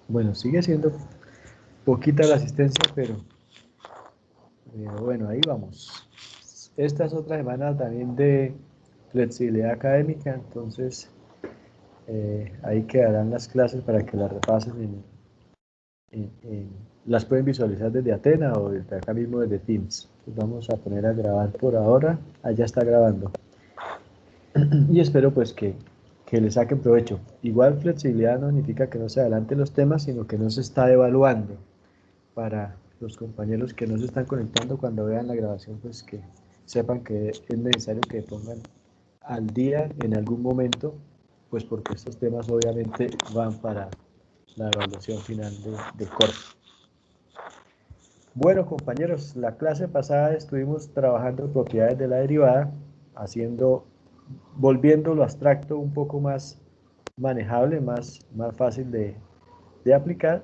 Bueno, sigue siendo poquita la asistencia, pero bueno, ahí vamos. Esta es otra semana también de flexibilidad académica, entonces ahí quedarán las clases para que las repasen. Las pueden visualizar desde Atena o desde acá mismo desde Teams. Entonces vamos a poner a grabar por ahora. Allá está grabando. Y espero pues que le saquen provecho. Igual flexibilidad no significa que no se adelanten los temas, sino que no se está evaluando. Para los compañeros que no se están conectando, cuando vean la grabación, pues que sepan que es necesario que pongan al día en algún momento, pues porque estos temas obviamente van para la evaluación final del corte. Bueno, compañeros, la clase pasada estuvimos trabajando propiedades de la derivada, volviendo lo abstracto un poco más manejable, más fácil de aplicar.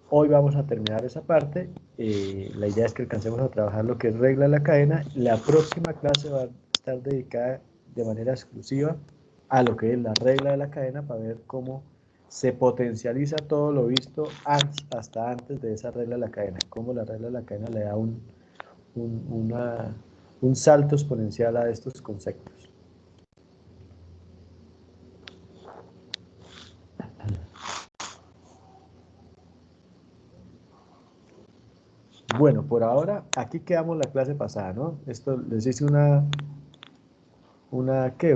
Hoy vamos a terminar esa parte. La idea es que alcancemos a trabajar lo que es regla de la cadena. La próxima clase va a estar dedicada de manera exclusiva a lo que es la regla de la cadena para ver cómo se potencializa todo lo visto hasta antes de esa regla de la cadena, cómo la regla de la cadena le da un salto exponencial a estos conceptos. Bueno, por ahora aquí quedamos la clase pasada, ¿no? Esto les hice ¿qué?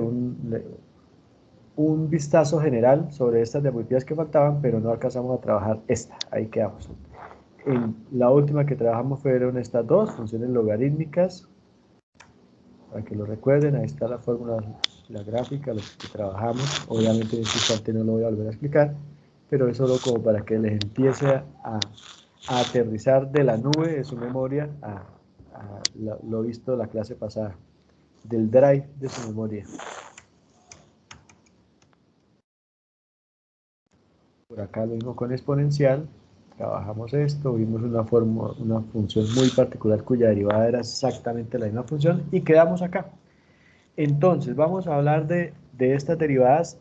Un vistazo general sobre estas diapositivas que faltaban, pero no alcanzamos a trabajar esta, ahí quedamos. La última que trabajamos fueron estas dos, funciones logarítmicas, para que lo recuerden, ahí está la fórmula, la gráfica, lo que trabajamos, obviamente en este instante no lo voy a volver a explicar, pero es solo como para que les empiece a aterrizar de la nube de su memoria a lo visto la clase pasada, del drive de su memoria. Por acá lo mismo con exponencial, trabajamos esto, vimos una función muy particular cuya derivada era exactamente la misma función y quedamos acá. Entonces, vamos a hablar de estas derivadas.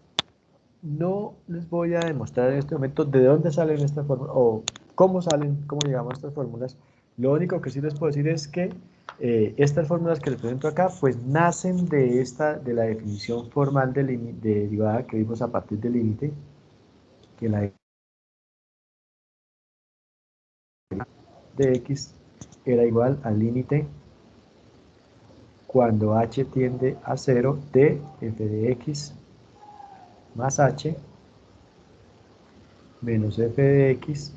No les voy a demostrar en este momento de dónde salen estas fórmulas o cómo salen, cómo llegamos a estas fórmulas. Lo único que sí les puedo decir es que estas fórmulas que les presento acá, pues nacen de la definición formal de derivada que vimos a partir del límite, que la de x era igual al límite cuando h tiende a 0 de f de x más h menos f de x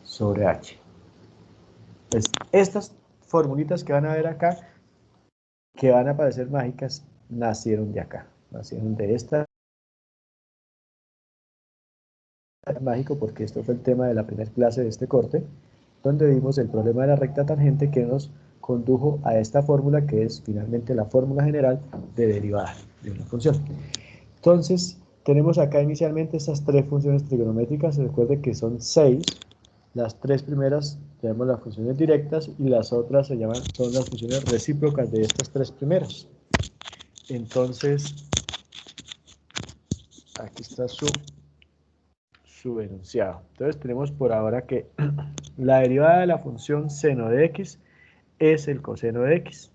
sobre h. Pues estas formulitas que van a ver acá, que van a parecer mágicas, nacieron de acá, nacieron de esta. Mágico porque esto fue el tema de la primera clase de este corte, donde vimos el problema de la recta tangente que nos condujo a esta fórmula que es finalmente la fórmula general de derivada de una función. Entonces, tenemos acá inicialmente estas tres funciones trigonométricas, recuerde que son 6, las tres primeras tenemos las funciones directas y las otras son las funciones recíprocas de estas tres primeras. Entonces, aquí está su enunciado. Entonces tenemos por ahora que la derivada de la función seno de x es el coseno de x.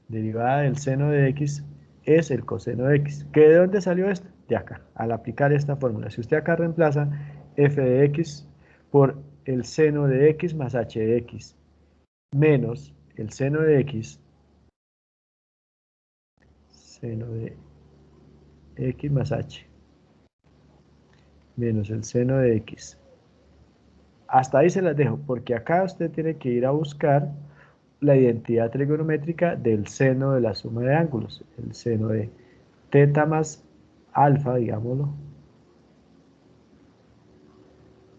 Derivada del seno de x es el coseno de x. ¿Que de dónde salió esto? De acá, al aplicar esta fórmula. Si usted acá reemplaza f de x por el seno de x más h de x menos el seno de x, seno de x más h, menos el seno de x. Hasta ahí se las dejo, porque acá usted tiene que ir a buscar la identidad trigonométrica del seno de la suma de ángulos, el seno de teta más alfa, digámoslo.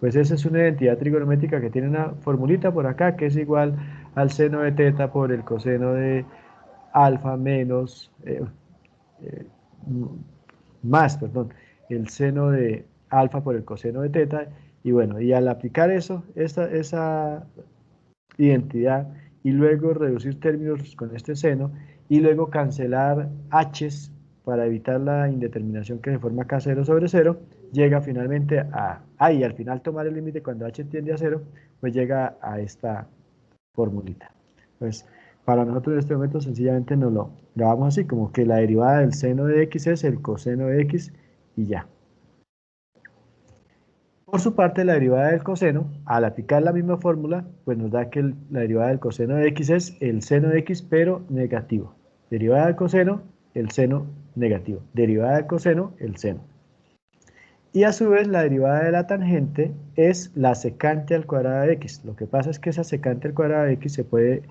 Pues esa es una identidad trigonométrica que tiene una formulita por acá, que es igual al seno de teta por el coseno de alfa menos, más, perdón, el seno de alfa por el coseno de teta, y bueno, y al aplicar eso, esa identidad, y luego reducir términos con este seno, y luego cancelar h's para evitar la indeterminación que se forma acá 0 sobre 0, llega finalmente y al final tomar el límite cuando h tiende a 0, pues llega a esta formulita. Pues para nosotros en este momento sencillamente nos lo grabamos así, como que la derivada del seno de x es el coseno de x y ya. Por su parte, la derivada del coseno, al aplicar la misma fórmula, pues nos da que la derivada del coseno de x es el seno de x, pero negativo. Derivada del coseno, el seno negativo. Derivada del coseno, el seno. Y a su vez, la derivada de la tangente es la secante al cuadrado de x. Lo que pasa es que esa secante al cuadrado de x se puede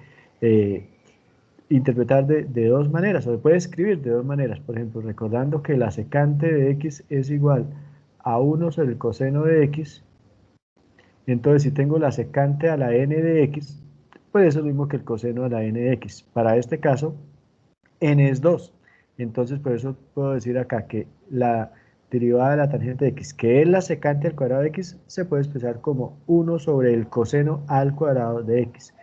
interpretar de dos maneras, o se puede escribir de dos maneras. Por ejemplo, recordando que la secante de x es igual a 1 sobre el coseno de x, entonces si tengo la secante a la n de x, pues eso es lo mismo que el coseno a la n de x. Para este caso, n es 2. Entonces por eso puedo decir acá que la derivada de la tangente de x, que es la secante al cuadrado de x, se puede expresar como 1 sobre el coseno al cuadrado de x.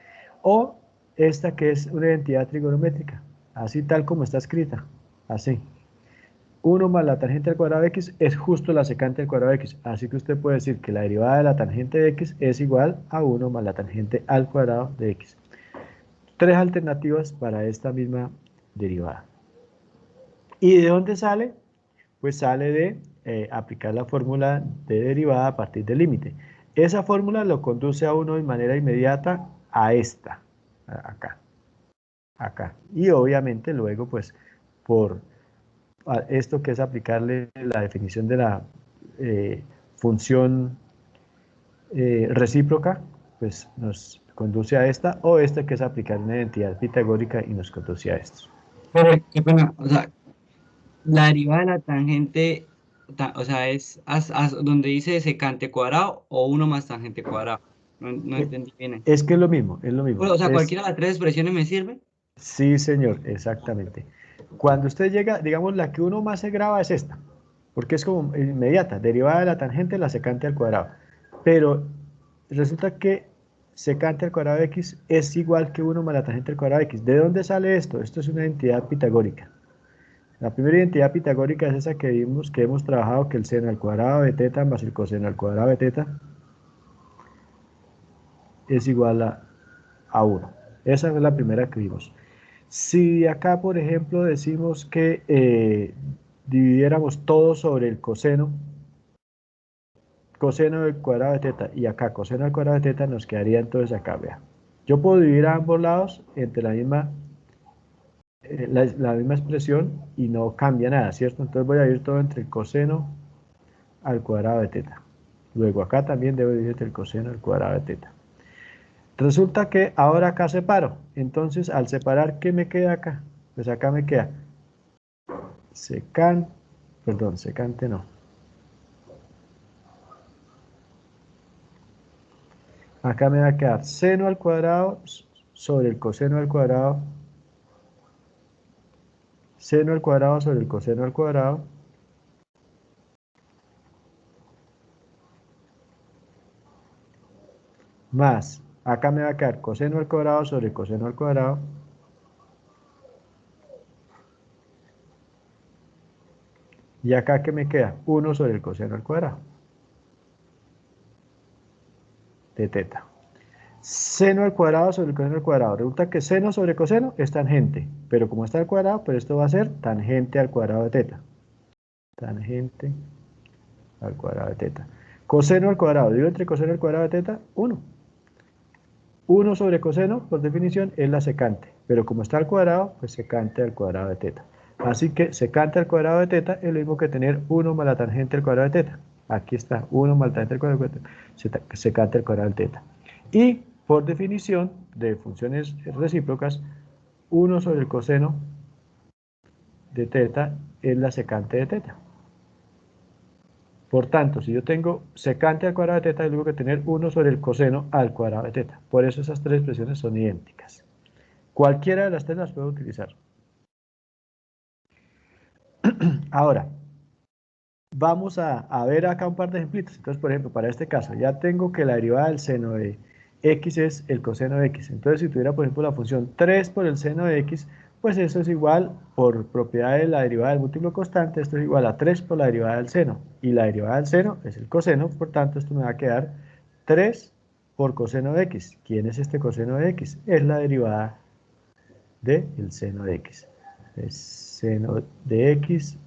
O esta que es una identidad trigonométrica, así tal como está escrita, así. 1 más la tangente al cuadrado de x es justo la secante al cuadrado de x. Así que usted puede decir que la derivada de la tangente de x es igual a 1 más la tangente al cuadrado de x. Tres alternativas para esta misma derivada. ¿Y de dónde sale? Pues sale de aplicar la fórmula de derivada a partir del límite. Esa fórmula lo conduce a uno de manera inmediata a esta, acá. Y obviamente luego, pues, por esto que es aplicarle la definición de la función recíproca, pues nos conduce a esta, o esta que es aplicar una identidad pitagórica y nos conduce a esto. Pero, qué pena, o sea, la derivada de la tangente, o sea, es donde dice secante cuadrado o 1 más tangente cuadrado. No entendí bien. Es que es lo mismo, es lo mismo. O sea, cualquiera de las tres expresiones me sirve. Sí, señor, exactamente. Cuando usted llega, digamos, la que uno más se graba es esta, porque es como inmediata, derivada de la tangente, la secante al cuadrado. Pero resulta que secante al cuadrado de x es igual que 1 más la tangente al cuadrado de x. ¿De dónde sale esto? Esto es una identidad pitagórica. La primera identidad pitagórica es esa que vimos, que hemos trabajado, que el seno al cuadrado de teta más el coseno al cuadrado de teta es igual a 1. Esa es la primera que vimos. Si acá, por ejemplo, decimos que dividiéramos todo sobre el coseno del cuadrado de teta, y acá coseno al cuadrado de teta, nos quedaría entonces acá, vea. Yo puedo dividir a ambos lados entre la misma expresión y no cambia nada, ¿cierto? Entonces voy a dividir todo entre el coseno al cuadrado de teta. Luego acá también debo dividir entre el coseno al cuadrado de teta. Resulta que ahora acá separo. Entonces, al separar, ¿qué me queda acá? Pues acá me queda secante no. Acá me va a quedar seno al cuadrado sobre el coseno al cuadrado, seno al cuadrado sobre el coseno al cuadrado, más, acá me va a quedar coseno al cuadrado sobre coseno al cuadrado, y acá que me queda 1 sobre el coseno al cuadrado de teta. Seno al cuadrado sobre el coseno al cuadrado. Resulta que seno sobre coseno es tangente, pero como está al cuadrado, pues esto va a ser tangente al cuadrado de teta. Tangente al cuadrado de teta. Coseno al cuadrado, digo entre coseno al cuadrado de teta, 1. 1 sobre coseno, por definición, es la secante, pero como está al cuadrado, pues secante al cuadrado de teta. Así que secante al cuadrado de teta es lo mismo que tener 1 más la tangente al cuadrado de teta. Aquí está, 1 más la tangente al cuadrado de teta, secante al cuadrado de teta. Y por definición de funciones recíprocas, 1 sobre el coseno de teta es la secante de teta. Por tanto, si yo tengo secante al cuadrado de teta, yo tengo que tener 1 sobre el coseno al cuadrado de teta. Por eso esas tres expresiones son idénticas. Cualquiera de las tres las puedo utilizar. Ahora, vamos a ver acá un par de ejemplitos. Entonces, por ejemplo, para este caso, ya tengo que la derivada del seno de x es el coseno de x. Entonces, si tuviera, por ejemplo, la función 3 por el seno de x, pues eso es igual, por propiedad de la derivada del múltiplo constante, esto es igual a 3 por la derivada del seno. Y la derivada del seno es el coseno, por tanto esto me va a quedar 3 por coseno de x. ¿Quién es este coseno de x? Es la derivada del seno de x. El seno de x,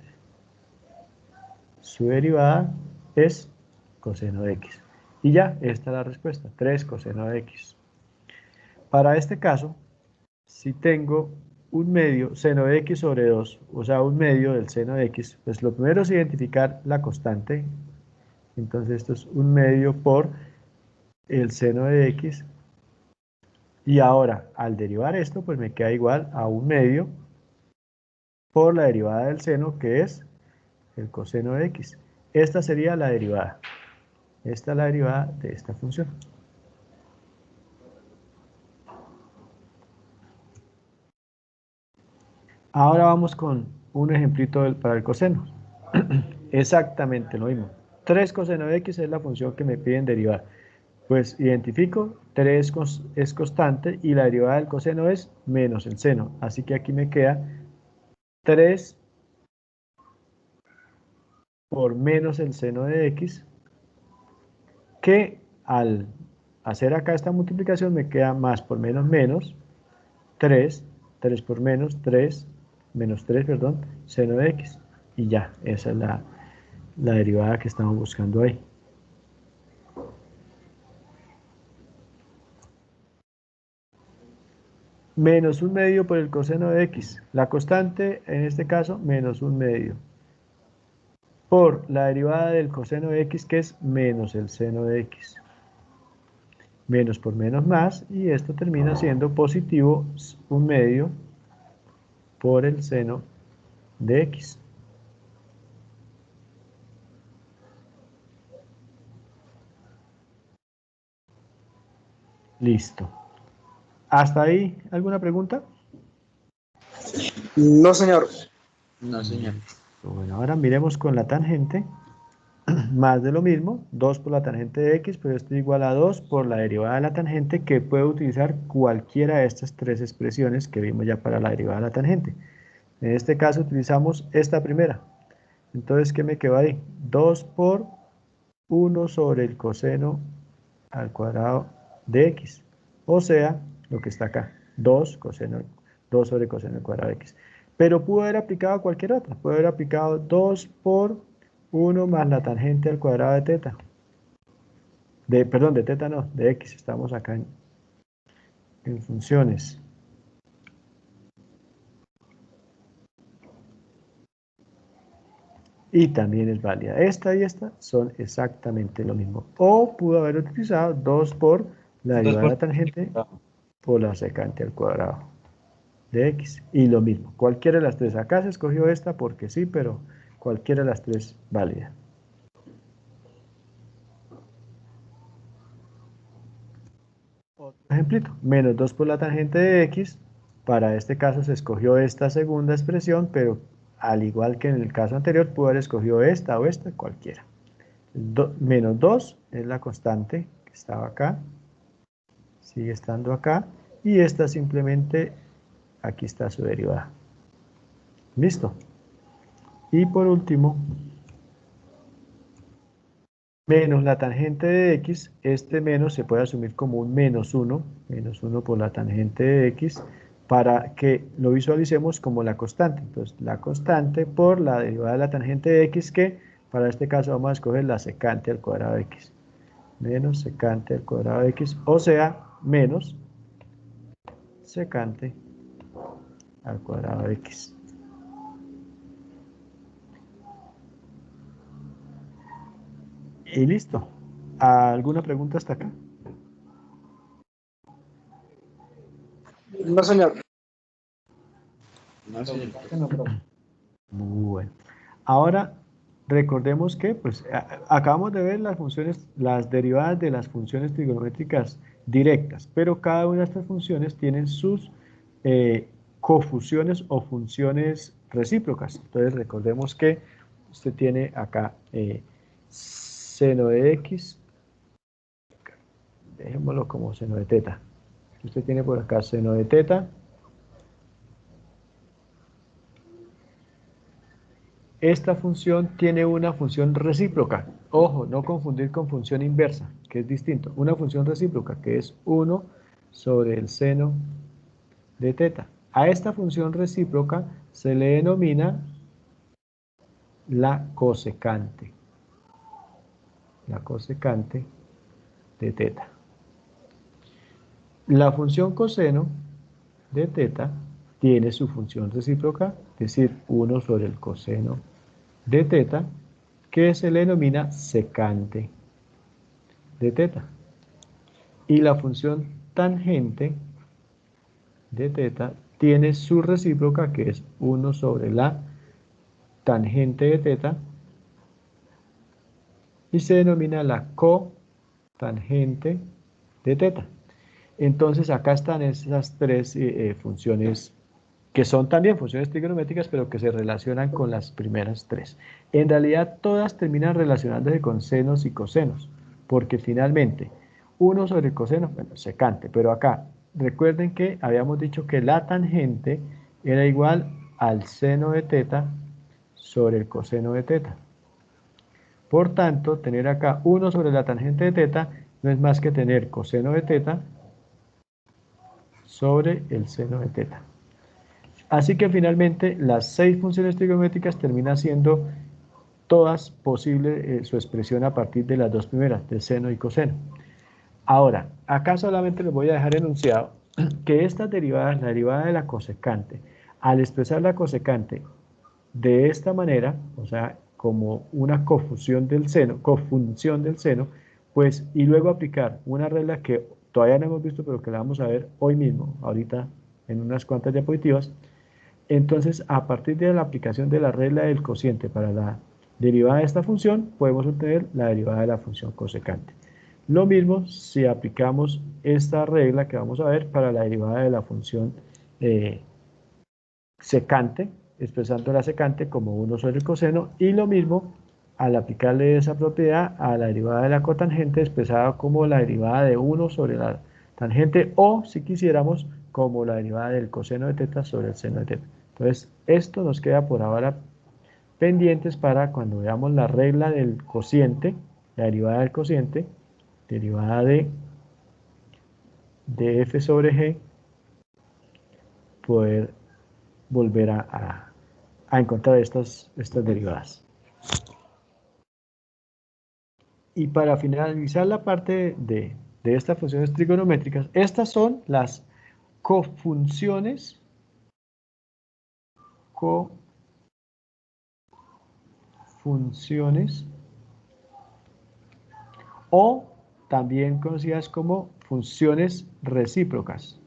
su derivada es coseno de x. Y ya, esta es la respuesta, 3 coseno de x. Para este caso, si tengo un medio, seno de x sobre 2, o sea, un medio del seno de x, pues lo primero es identificar la constante. Entonces esto es un medio por el seno de x. Y ahora, al derivar esto, pues me queda igual a un medio por la derivada del seno, que es el coseno de x. Esta sería la derivada. Esta es la derivada de esta función. Ahora vamos con un ejemplito para el coseno. Exactamente lo mismo. 3 coseno de x es la función que me piden derivar. Pues identifico, 3 es constante y la derivada del coseno es menos el seno. Así que aquí me queda 3 por menos el seno de x, que al hacer acá esta multiplicación me queda más por menos menos 3, 3 por menos 3, menos 3, perdón, seno de x. Y ya, esa es la derivada que estamos buscando ahí. Menos un medio por el coseno de x. La constante, en este caso, menos un medio. Por la derivada del coseno de x, que es menos el seno de x. Menos por menos más, y esto termina siendo positivo un medio por el seno de x. Listo. ¿Hasta ahí alguna pregunta? No, señor. No, señor. Bueno, ahora miremos con la tangente. Más de lo mismo, 2 por la tangente de x, pero esto es igual a 2 por la derivada de la tangente, que puedo utilizar cualquiera de estas tres expresiones que vimos ya para la derivada de la tangente. En este caso utilizamos esta primera. Entonces, ¿qué me quedó ahí? 2 por 1 sobre el coseno al cuadrado de x. O sea, lo que está acá, 2 sobre coseno al cuadrado de x. Pero pudo haber aplicado cualquier otra. Pudo haber aplicado 2 por 1 más la tangente al cuadrado de teta. Perdón, de teta no, de x. Estamos acá en funciones. Y también es válida. Esta y esta son exactamente lo mismo. O pudo haber utilizado 2 por la derivada de la tangente por la secante al cuadrado de x. Y lo mismo, cualquiera de las tres. Acá se escogió esta porque sí, pero cualquiera de las tres válida. Otro ejemplito, menos 2 por la tangente de x. Para este caso se escogió esta segunda expresión, pero al igual que en el caso anterior, pudo haber escogido esta o esta, cualquiera. Menos 2 es la constante que estaba acá, sigue estando acá, y esta simplemente, aquí está su derivada. ¿Listo? Y por último, menos la tangente de x, este menos se puede asumir como un menos 1 por la tangente de x, para que lo visualicemos como la constante. Entonces, la constante por la derivada de la tangente de x, que para este caso vamos a escoger la secante al cuadrado de x. Menos secante al cuadrado de x, o sea, menos secante al cuadrado de x. Y listo. ¿Alguna pregunta hasta acá? No, señor. No, señor. Bueno. Ahora, recordemos que pues, acabamos de ver las funciones, las derivadas de las funciones trigonométricas directas, pero cada una de estas funciones tienen sus cofusiones o funciones recíprocas. Entonces, recordemos que usted tiene acá seno de x, dejémoslo como seno de teta. Usted tiene por acá seno de teta esta función tiene una función recíproca. Ojo, no confundir con función inversa, que es distinto. Una función recíproca, que es 1 sobre el seno de teta. A esta función recíproca se le denomina la cosecante. La cosecante de teta. La función coseno de teta tiene su función recíproca, es decir, 1 sobre el coseno de teta, que se le denomina secante de teta. Y la función tangente de teta tiene su recíproca, que es 1 sobre la tangente de teta, y se denomina la cotangente de teta. Entonces acá están esas tres funciones que son también funciones trigonométricas, pero que se relacionan con las primeras tres. En realidad todas terminan relacionándose con senos y cosenos, porque finalmente 1 sobre el coseno, bueno, secante, pero acá recuerden que habíamos dicho que la tangente era igual al seno de teta sobre el coseno de teta. Por tanto, tener acá 1 sobre la tangente de teta no es más que tener coseno de teta sobre el seno de teta. Así que finalmente las 6 funciones trigonométricas terminan siendo todas posibles su expresión a partir de las dos primeras, de seno y coseno. Ahora, acá solamente les voy a dejar enunciado que estas derivadas, la derivada de la cosecante, al expresar la cosecante de esta manera, o sea, como una cofunción del seno, pues, y luego aplicar una regla que todavía no hemos visto, pero que la vamos a ver hoy mismo, ahorita en unas cuantas diapositivas. Entonces, a partir de la aplicación de la regla del cociente para la derivada de esta función, podemos obtener la derivada de la función cosecante. Lo mismo si aplicamos esta regla que vamos a ver para la derivada de la función secante, expresando la secante como 1 sobre el coseno, y lo mismo al aplicarle esa propiedad a la derivada de la cotangente expresada como la derivada de 1 sobre la tangente, o si quisiéramos como la derivada del coseno de teta sobre el seno de teta. Entonces esto nos queda por ahora pendientes para cuando veamos la regla del cociente, la derivada del cociente, derivada de f sobre g, poder volver a encontrar estas derivadas. Y para finalizar la parte de estas funciones trigonométricas, estas son las cofunciones, o también conocidas como funciones recíprocas.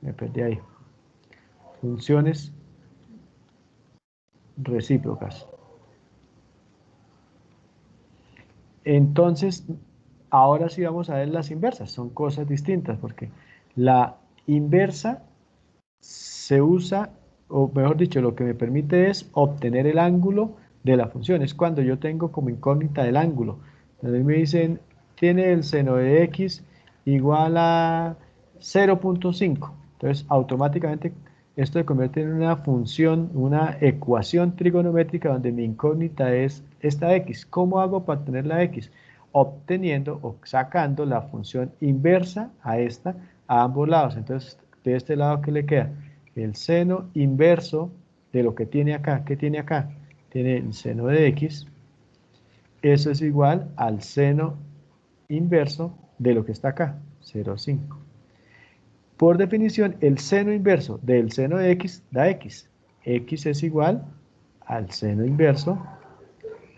Me perdí ahí. Funciones recíprocas. Entonces, ahora sí vamos a ver las inversas. Son cosas distintas porque la inversa se usa, o mejor dicho, lo que me permite es obtener el ángulo de la función. Es cuando yo tengo como incógnita el ángulo. Entonces me dicen, tiene el seno de x igual a 0.5. Entonces, automáticamente esto se convierte en una función, una ecuación trigonométrica donde mi incógnita es esta x. ¿Cómo hago para obtener la x? Obteniendo o sacando la función inversa a esta a ambos lados. Entonces, de este lado, ¿qué le queda? El seno inverso de lo que tiene acá. ¿Qué tiene acá? Tiene el seno de x. Eso es igual al seno inverso de lo que está acá, 0,5. Por definición, el seno inverso del seno de x da x. X es igual al seno inverso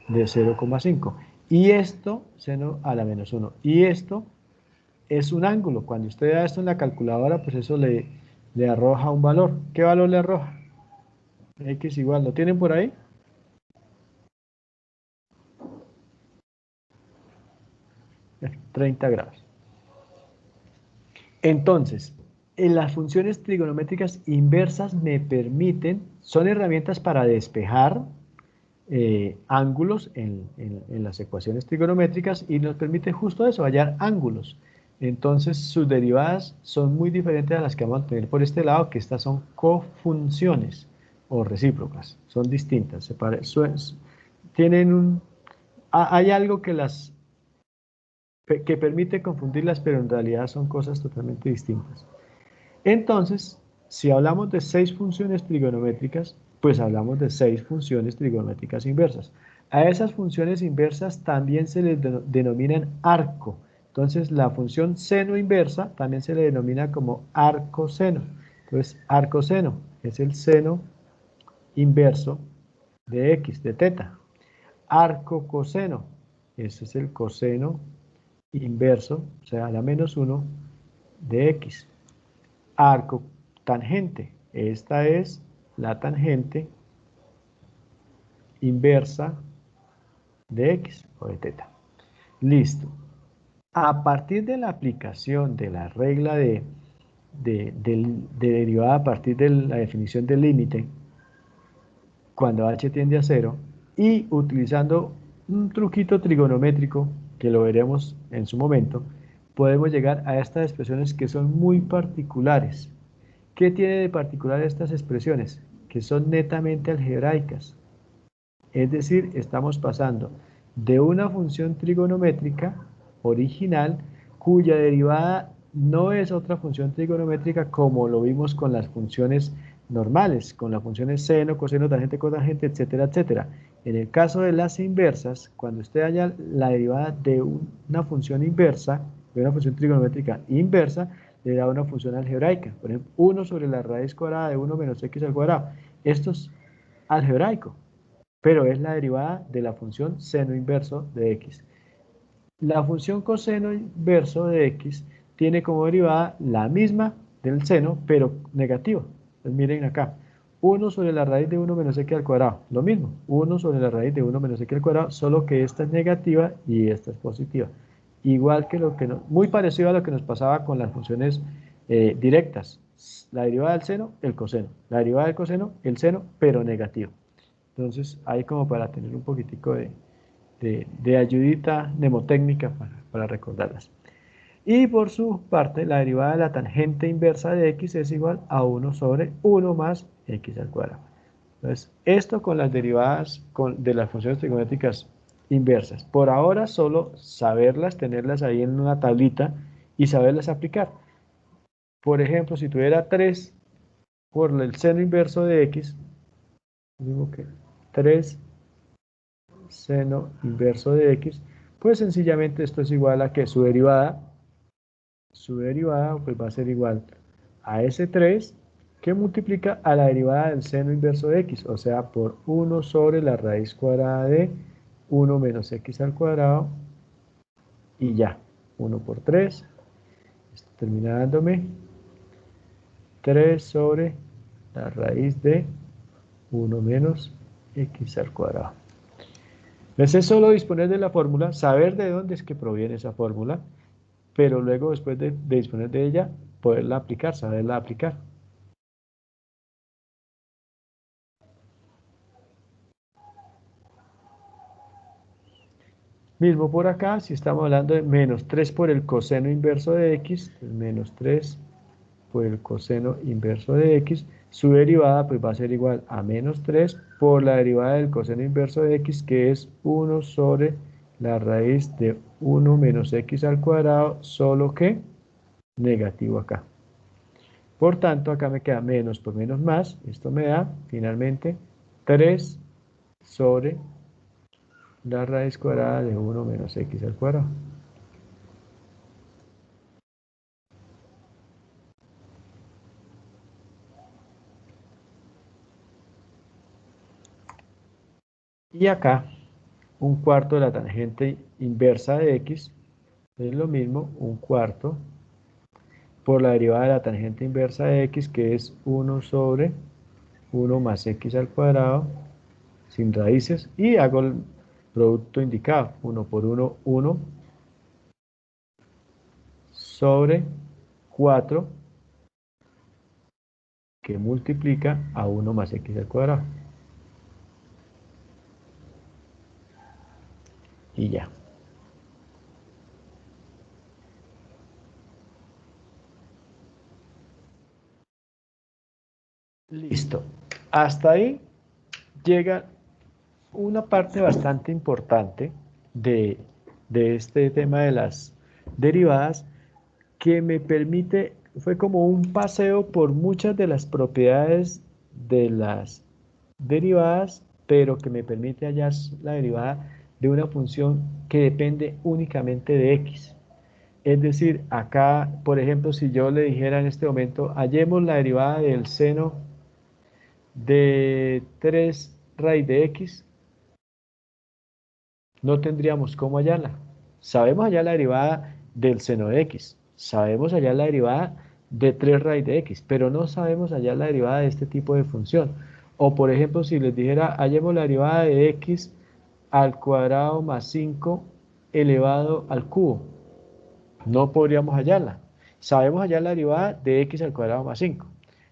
de 0,5. Y esto, seno a la menos 1. Y esto es un ángulo. Cuando usted da esto en la calculadora, pues eso le arroja un valor. ¿Qué valor le arroja? X igual, ¿lo tienen por ahí? Eh, 30 grados. Entonces, en las funciones trigonométricas inversas me permiten, son herramientas para despejar ángulos en las ecuaciones trigonométricas y nos permite justo eso, hallar ángulos. Entonces sus derivadas son muy diferentes a las que vamos a tener por este lado, que estas son cofunciones o recíprocas, son distintas, tienen hay algo que permite confundirlas, pero en realidad son cosas totalmente distintas. Entonces, si hablamos de 6 funciones trigonométricas, pues hablamos de 6 funciones trigonométricas inversas. A esas funciones inversas también se les denominan arco. Entonces, la función seno inversa también se le denomina como arcoseno. Entonces, arcoseno es el seno inverso de x, de teta. Arco coseno, ese es el coseno inverso, o sea, la menos 1 de x. Arco tangente, esta es la tangente inversa de x o de teta. Listo. A partir de la aplicación de la regla de derivada a partir de la definición del límite, cuando h tiende a 0, y utilizando un truquito trigonométrico, que lo veremos en su momento, podemos llegar a estas expresiones que son muy particulares. ¿Qué tiene de particular estas expresiones? Que son netamente algebraicas. Es decir, estamos pasando de una función trigonométrica original cuya derivada no es otra función trigonométrica como lo vimos con las funciones normales, con las funciones seno, coseno, tangente, cotangente, etcétera, etcétera. En el caso de las inversas, cuando usted haya la derivada de una función inversa, de una función trigonométrica inversa, le da una función algebraica. Por ejemplo, 1 sobre la raíz cuadrada de 1 menos x al cuadrado. Esto es algebraico, pero es la derivada de la función seno inverso de x. La función coseno inverso de x tiene como derivada la misma del seno, pero negativa. Entonces miren acá, 1 sobre la raíz de 1 menos x al cuadrado, lo mismo, 1 sobre la raíz de 1 menos x al cuadrado, solo que esta es negativa y esta es positiva. Igual que muy parecido a lo que nos pasaba con las funciones directas. La derivada del seno, el coseno. La derivada del coseno, el seno, pero negativo. Entonces, ahí como para tener un poquitico de ayudita mnemotécnica para recordarlas. Y por su parte, la derivada de la tangente inversa de x es igual a 1 sobre 1 más x al cuadrado. Entonces, esto con las derivadas de las funciones trigonométricas inversas. Por ahora, solo saberlas, tenerlas ahí en una tablita y saberlas aplicar. Por ejemplo, si tuviera 3 por el seno inverso de x, digo que 3 seno inverso de x, pues sencillamente esto es igual a que su derivada pues va a ser igual a ese 3 que multiplica a la derivada del seno inverso de x, o sea, por 1 sobre la raíz cuadrada de 1 menos x al cuadrado, y ya, 1 por 3, esto termina dándome 3 sobre la raíz de 1 menos x al cuadrado. Entonces es solo disponer de la fórmula, saber de dónde es que proviene esa fórmula, pero luego después de disponer de ella, poderla aplicar, saberla aplicar. Mismo por acá, si estamos hablando de menos 3 por el coseno inverso de x, menos 3 por el coseno inverso de x, su derivada pues va a ser igual a menos 3 por la derivada del coseno inverso de x, que es 1 sobre la raíz de 1 menos x al cuadrado, solo que negativo acá. Por tanto, acá me queda menos por menos más. Esto me da, finalmente, 3 sobre la raíz cuadrada de 1 menos x al cuadrado. Y acá, un cuarto de la tangente inversa de x es lo mismo, un cuarto por la derivada de la tangente inversa de x, que es 1 sobre 1 más x al cuadrado, sin raíces, y hago el producto indicado, 1 por 1, 1 sobre 4, que multiplica a 1 más x al cuadrado. Y ya. Listo. Hasta ahí llega una parte bastante importante de, de este tema de las derivadas que me permite, fue como un paseo por muchas de las propiedades de las derivadas, pero que me permite hallar la derivada de una función que depende únicamente de x. Es decir, acá, por ejemplo, si yo le dijera en este momento, hallemos la derivada del seno de 3 raíz de x, no tendríamos cómo hallarla. Sabemos hallar la derivada del seno de x, sabemos hallar la derivada de 3 raíz de x, pero no sabemos hallar la derivada de este tipo de función. O por ejemplo, si les dijera, hallemos la derivada de x al cuadrado más 5 elevado al cubo, no podríamos hallarla. Sabemos hallar la derivada de x al cuadrado más 5.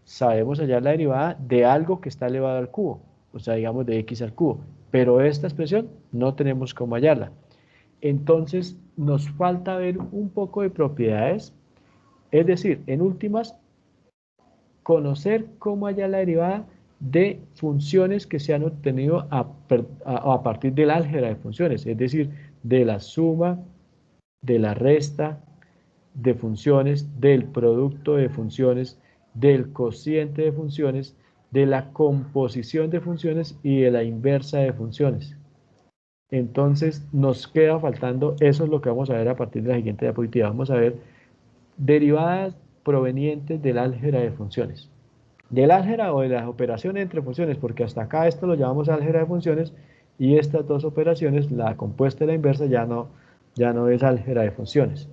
Sabemos hallar la derivada de algo que está elevado al cubo, o sea, digamos de x al cubo. Pero esta expresión no tenemos cómo hallarla. Entonces, nos falta ver un poco de propiedades, es decir, en últimas, conocer cómo hallar la derivada de funciones que se han obtenido a partir del álgebra de funciones, es decir, de la suma, de la resta, de funciones, del producto de funciones, del cociente de funciones, de la composición de funciones y de la inversa de funciones. Entonces nos queda faltando, eso es lo que vamos a ver a partir de la siguiente diapositiva. Vamos a ver derivadas provenientes del álgebra de funciones. Del álgebra o de las operaciones entre funciones, porque hasta acá esto lo llamamos álgebra de funciones y estas dos operaciones, la compuesta y la inversa, ya no es álgebra de funciones.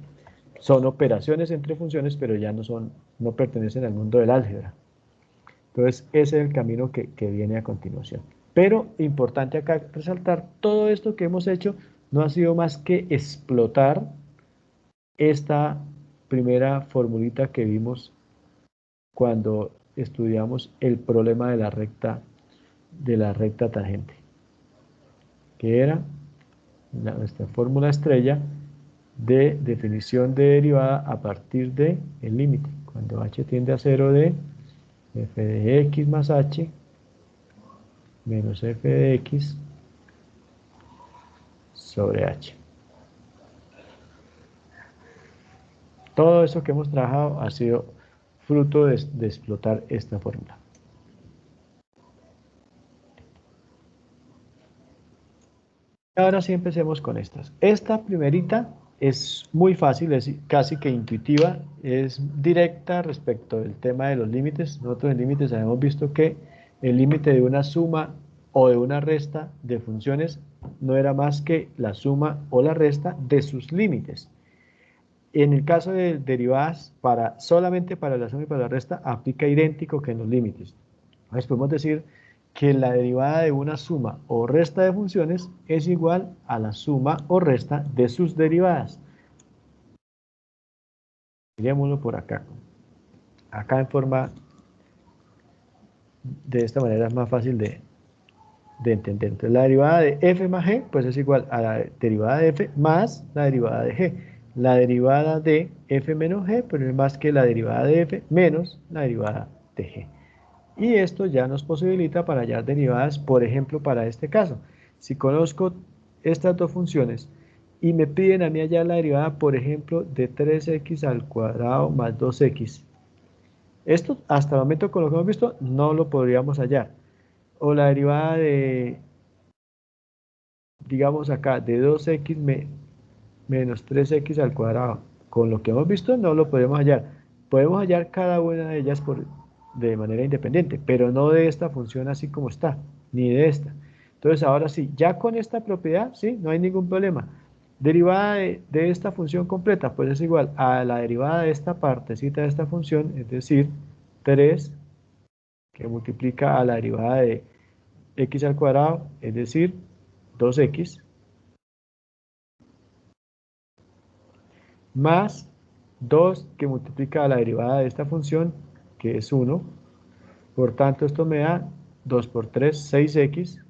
Son operaciones entre funciones, pero ya no pertenecen al mundo del álgebra. Entonces, ese es el camino que viene a continuación. Pero importante acá resaltar, todo esto que hemos hecho no ha sido más que explotar esta primera formulita que vimos cuando estudiamos el problema de la recta tangente, que era nuestra fórmula estrella de definición de derivada a partir del límite, cuando h tiende a 0 de f de x más h menos f de x sobre h. Todo eso que hemos trabajado ha sido fruto de explotar esta fórmula. Ahora sí empecemos con estas. Esta primerita es muy fácil, es casi que intuitiva, es directa respecto del tema de los límites. Nosotros en límites hemos visto que el límite de una suma o de una resta de funciones no era más que la suma o la resta de sus límites. En el caso de derivadas, solamente para la suma y para la resta, aplica idéntico que en los límites. Entonces podemos decir que la derivada de una suma o resta de funciones es igual a la suma o resta de sus derivadas. Mirémoslo por acá. Acá en forma, de esta manera es más fácil de entender. Entonces la derivada de f más g pues es igual a la derivada de f más la derivada de g. La derivada de f menos g pues es más que la derivada de f menos la derivada de g. Y esto ya nos posibilita para hallar derivadas, por ejemplo, para este caso. Si conozco estas dos funciones y me piden a mí hallar la derivada, por ejemplo, de 3x al cuadrado más 2x. Esto, hasta el momento con lo que hemos visto, no lo podríamos hallar. O la derivada de, digamos acá, de 2x menos 3x al cuadrado. Con lo que hemos visto, no lo podemos hallar. Podemos hallar cada una de ellas de manera independiente, pero no de esta función así como está, ni de esta. Entonces, ahora sí, ya con esta propiedad, sí, no hay ningún problema. Derivada de esta función completa, pues es igual a la derivada de esta partecita de esta función, es decir, 3, que multiplica a la derivada de x al cuadrado, es decir, 2x, más 2 que multiplica a la derivada de esta función, que es 1. Por tanto, esto me da 2 por 3, 6x,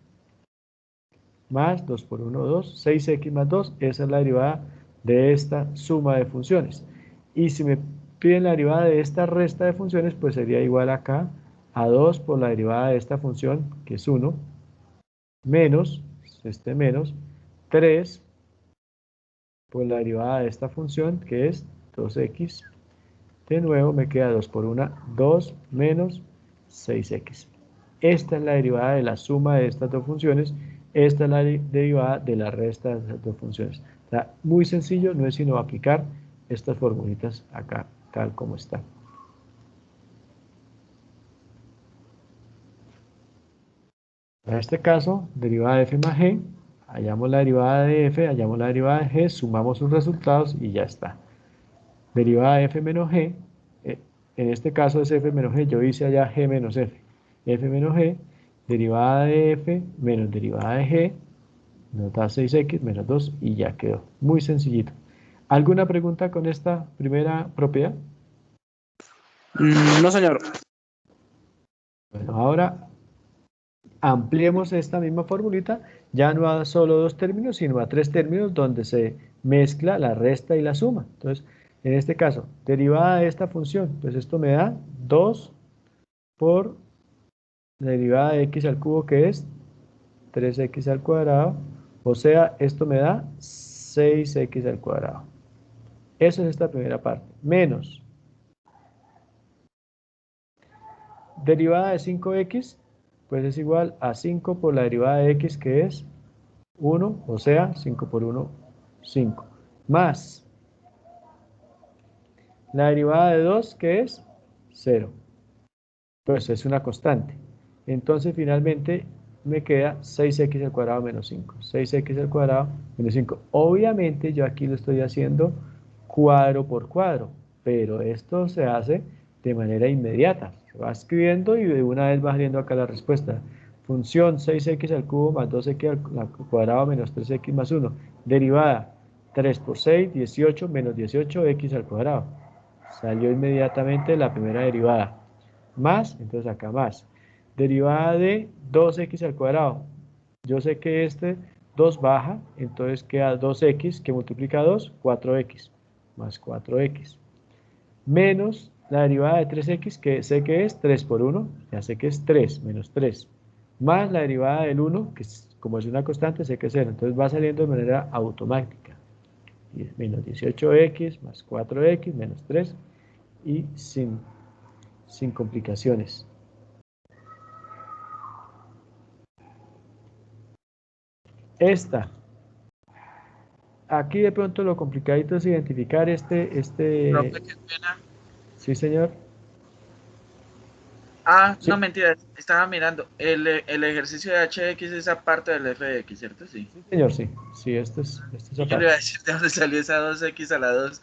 más 2 por 1, 2, 6x más 2, esa es la derivada de esta suma de funciones. Y si me piden la derivada de esta resta de funciones, pues sería igual acá a 2 por la derivada de esta función, que es 1, menos, menos, 3 por la derivada de esta función, que es 2x. De nuevo me queda 2 por 1, 2 menos 6x. Esta es la derivada de la suma de estas dos funciones. Esta es la derivada de la resta de estas dos funciones. O sea, muy sencillo, no es sino aplicar estas formulitas acá, tal como está. En este caso, derivada de f más g, hallamos la derivada de f, hallamos la derivada de g, sumamos sus resultados y ya está. Derivada de f menos g, en este caso es f menos g, yo hice allá g menos f. F menos g, derivada de f menos derivada de g, nos da 6x menos 2 y ya quedó. Muy sencillito. ¿Alguna pregunta con esta primera propiedad? No, señor. Bueno, ahora ampliemos esta misma formulita, ya no a solo dos términos, sino a tres términos donde se mezcla la resta y la suma. Entonces, en este caso, derivada de esta función, pues esto me da 2 por la derivada de x al cubo, que es 3x al cuadrado, o sea, esto me da 6x al cuadrado. Eso es esta primera parte, menos derivada de 5x, pues es igual a 5 por la derivada de x, que es 1, o sea, 5 por 1, 5, más la derivada de 2, que es 0, pues es una constante. Entonces, finalmente, me queda 6x al cuadrado menos 5. 6x al cuadrado menos 5. Obviamente, yo aquí lo estoy haciendo cuadro por cuadro, pero esto se hace de manera inmediata. Se va escribiendo y de una vez va saliendo acá la respuesta. Función 6x al cubo más 2x al cuadrado menos 3x más 1. Derivada 3 por 6, 18 menos 18x al cuadrado. Salió inmediatamente la primera derivada. Más, entonces acá más. Derivada de 2x al cuadrado. Yo sé que este 2 baja, entonces queda 2x que multiplica 2, 4x, más 4x. Menos la derivada de 3x, que sé que es 3 por 1, ya sé que es 3, menos 3. Más la derivada del 1, que como es una constante, sé que es 0. Entonces va saliendo de manera automática. Menos 18x, más 4x, menos 3, y sin complicaciones. Esta. Aquí de pronto lo complicadito es identificar Profe, qué pena. Sí, señor. Sí, No, mentira, estaba mirando. El ejercicio de HX es aparte del FX, ¿cierto? Sí. sí, señor, sí. Sí, esto es Y yo le iba a aparte. decir de dónde salió esa 2X a la 2.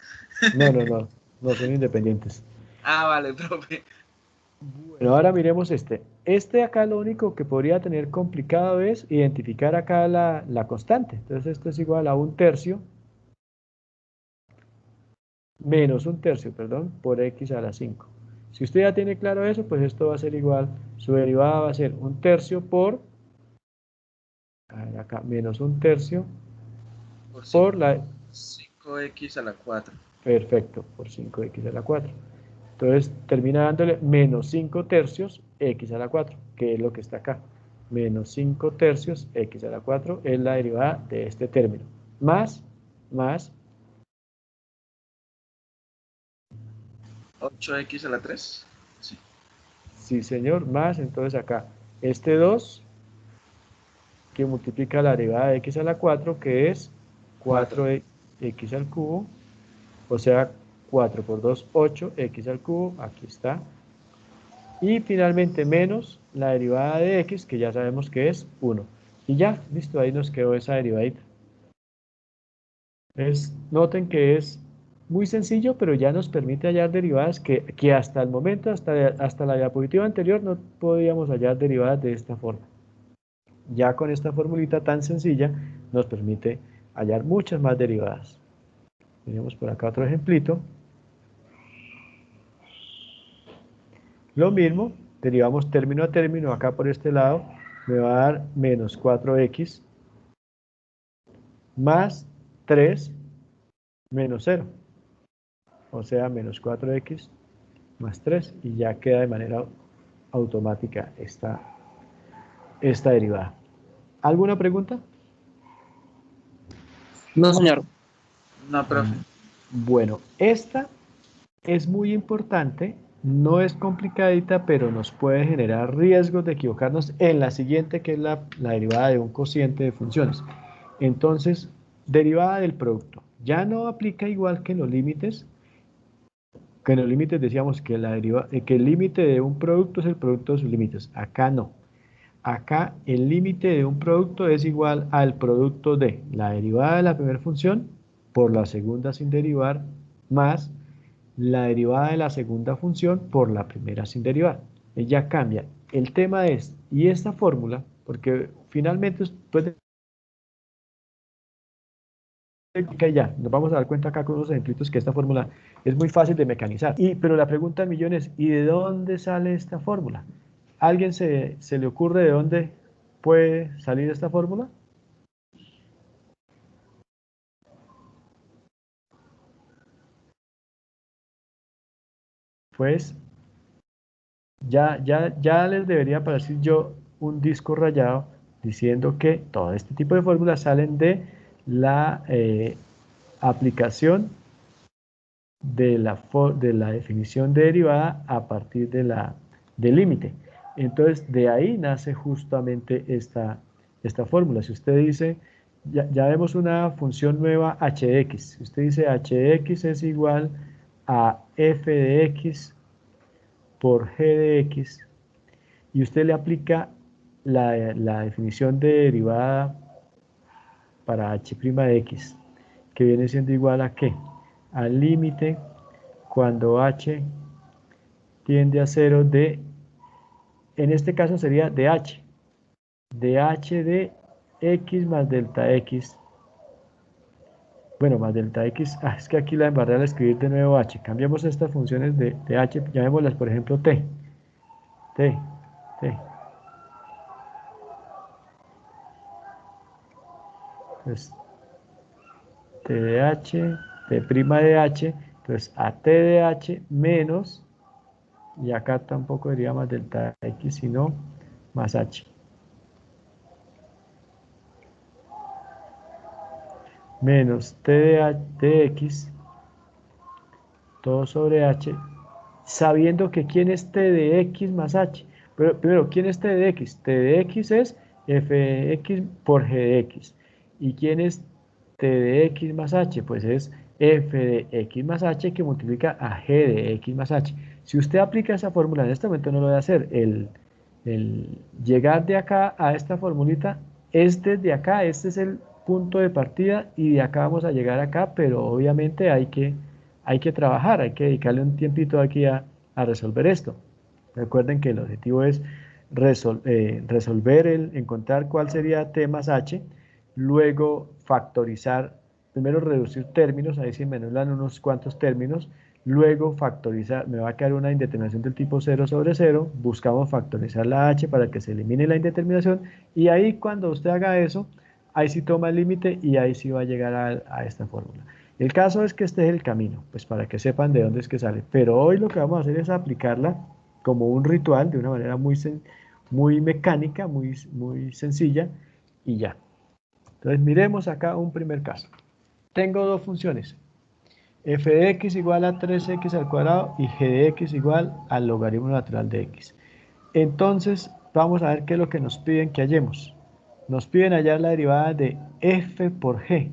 No, no, no. No son independientes. Vale, profe. Bueno, ahora miremos este. Este acá lo único que podría tener complicado es identificar acá la constante. Entonces esto es igual a 1/3 menos 1/3, perdón, por x a la 5. Si usted ya tiene claro eso, pues esto va a ser igual, su derivada va a ser 1/3 por, a ver acá, menos 1/3 Por por la, 5X a la 4. perfecto, por 5x a la 4. Entonces termina dándole menos 5/3 x a la 4, que es lo que está acá. Menos 5/3 x a la 4 es la derivada de este término. Más 8X a la 3. Sí. sí señor, más, entonces acá, este 2 que multiplica la derivada de x a la 4, que es 4x al cubo, o sea, 4 por 2, 8x al cubo, aquí está. Y finalmente menos la derivada de x, que ya sabemos que es 1. Y ya, listo, ahí nos quedó esa derivadita. Noten que es muy sencillo, pero ya nos permite hallar derivadas que hasta el momento, hasta la diapositiva anterior, no podíamos hallar derivadas de esta forma. Ya con esta formulita tan sencilla nos permite hallar muchas más derivadas. Tenemos por acá otro ejemplito. Lo mismo, derivamos término a término, acá por este lado me va a dar menos 4x más 3 menos 0, o sea, menos 4x más 3, y ya queda de manera automática esta derivada. ¿Alguna pregunta? No, señor. No, profe. Bueno, esta es muy importante, no es complicadita, pero nos puede generar riesgos de equivocarnos en la siguiente, que es la derivada de un cociente de funciones. Entonces, derivada del producto. Ya no aplica igual que en los límites. Que en los límites decíamos que, que el límite de un producto es el producto de sus límites. Acá no. Acá el límite de un producto es igual al producto de la derivada de la primera función por la segunda sin derivar más la derivada de la segunda función por la primera sin derivar. Ella cambia. El tema es, y esta fórmula, porque finalmente después que ya, nos vamos a dar cuenta acá con unos ejemplitos que esta fórmula es muy fácil de mecanizar. Pero la pregunta del millón es, ¿y de dónde sale esta fórmula? ¿Alguien se le ocurre de dónde puede salir esta fórmula? Pues ya les debería aparecer yo un disco rayado diciendo que todo este tipo de fórmulas salen de la aplicación de la definición de derivada a partir del límite. Entonces, de ahí nace justamente esta fórmula. Si usted dice, ya vemos una función nueva h de x. Si usted dice h de x es igual a f de x por g de x, y usted le aplica la definición de derivada para h' de x, que viene siendo igual a ¿qué? Al límite cuando h tiende a 0 en este caso sería de h de x más delta x. Bueno, más delta x, es que aquí la embarré al escribir de nuevo h. Cambiamos estas funciones de h, llamémoslas por ejemplo t. Entonces, t de h, t' de h, entonces a t de h menos, y acá tampoco sería más delta x, sino más h. Menos t de x, todo sobre h, sabiendo que ¿quién es t de x más h? Pero primero, ¿quién es t de x? T de x es f de x por g de x. ¿Y quién es t de x más h? Pues es f de x más h que multiplica a g de x más h. Si usted aplica esa fórmula, en este momento no lo voy a hacer, el llegar de acá a esta formulita es desde acá, este es el punto de partida y de acá vamos a llegar acá, pero obviamente hay que trabajar, hay que dedicarle un tiempito aquí a resolver esto. Recuerden que el objetivo es resolver encontrar cuál sería t más h, luego factorizar, primero reducir términos, ahí sí me dan unos cuantos términos, luego factorizar, me va a quedar una indeterminación del tipo 0 sobre 0, buscamos factorizar la h para que se elimine la indeterminación, y ahí cuando usted haga eso, ahí sí toma el límite y ahí sí va a llegar a esta fórmula. El caso es que este es el camino, pues para que sepan de dónde es que sale, pero hoy lo que vamos a hacer es aplicarla como un ritual, de una manera muy mecánica, muy sencilla, y ya. Entonces miremos acá un primer caso. Tengo dos funciones, f de x igual a 3x al cuadrado y g de x igual al logaritmo natural de x. Entonces, vamos a ver qué es lo que nos piden que hallemos. Nos piden hallar la derivada de f por g.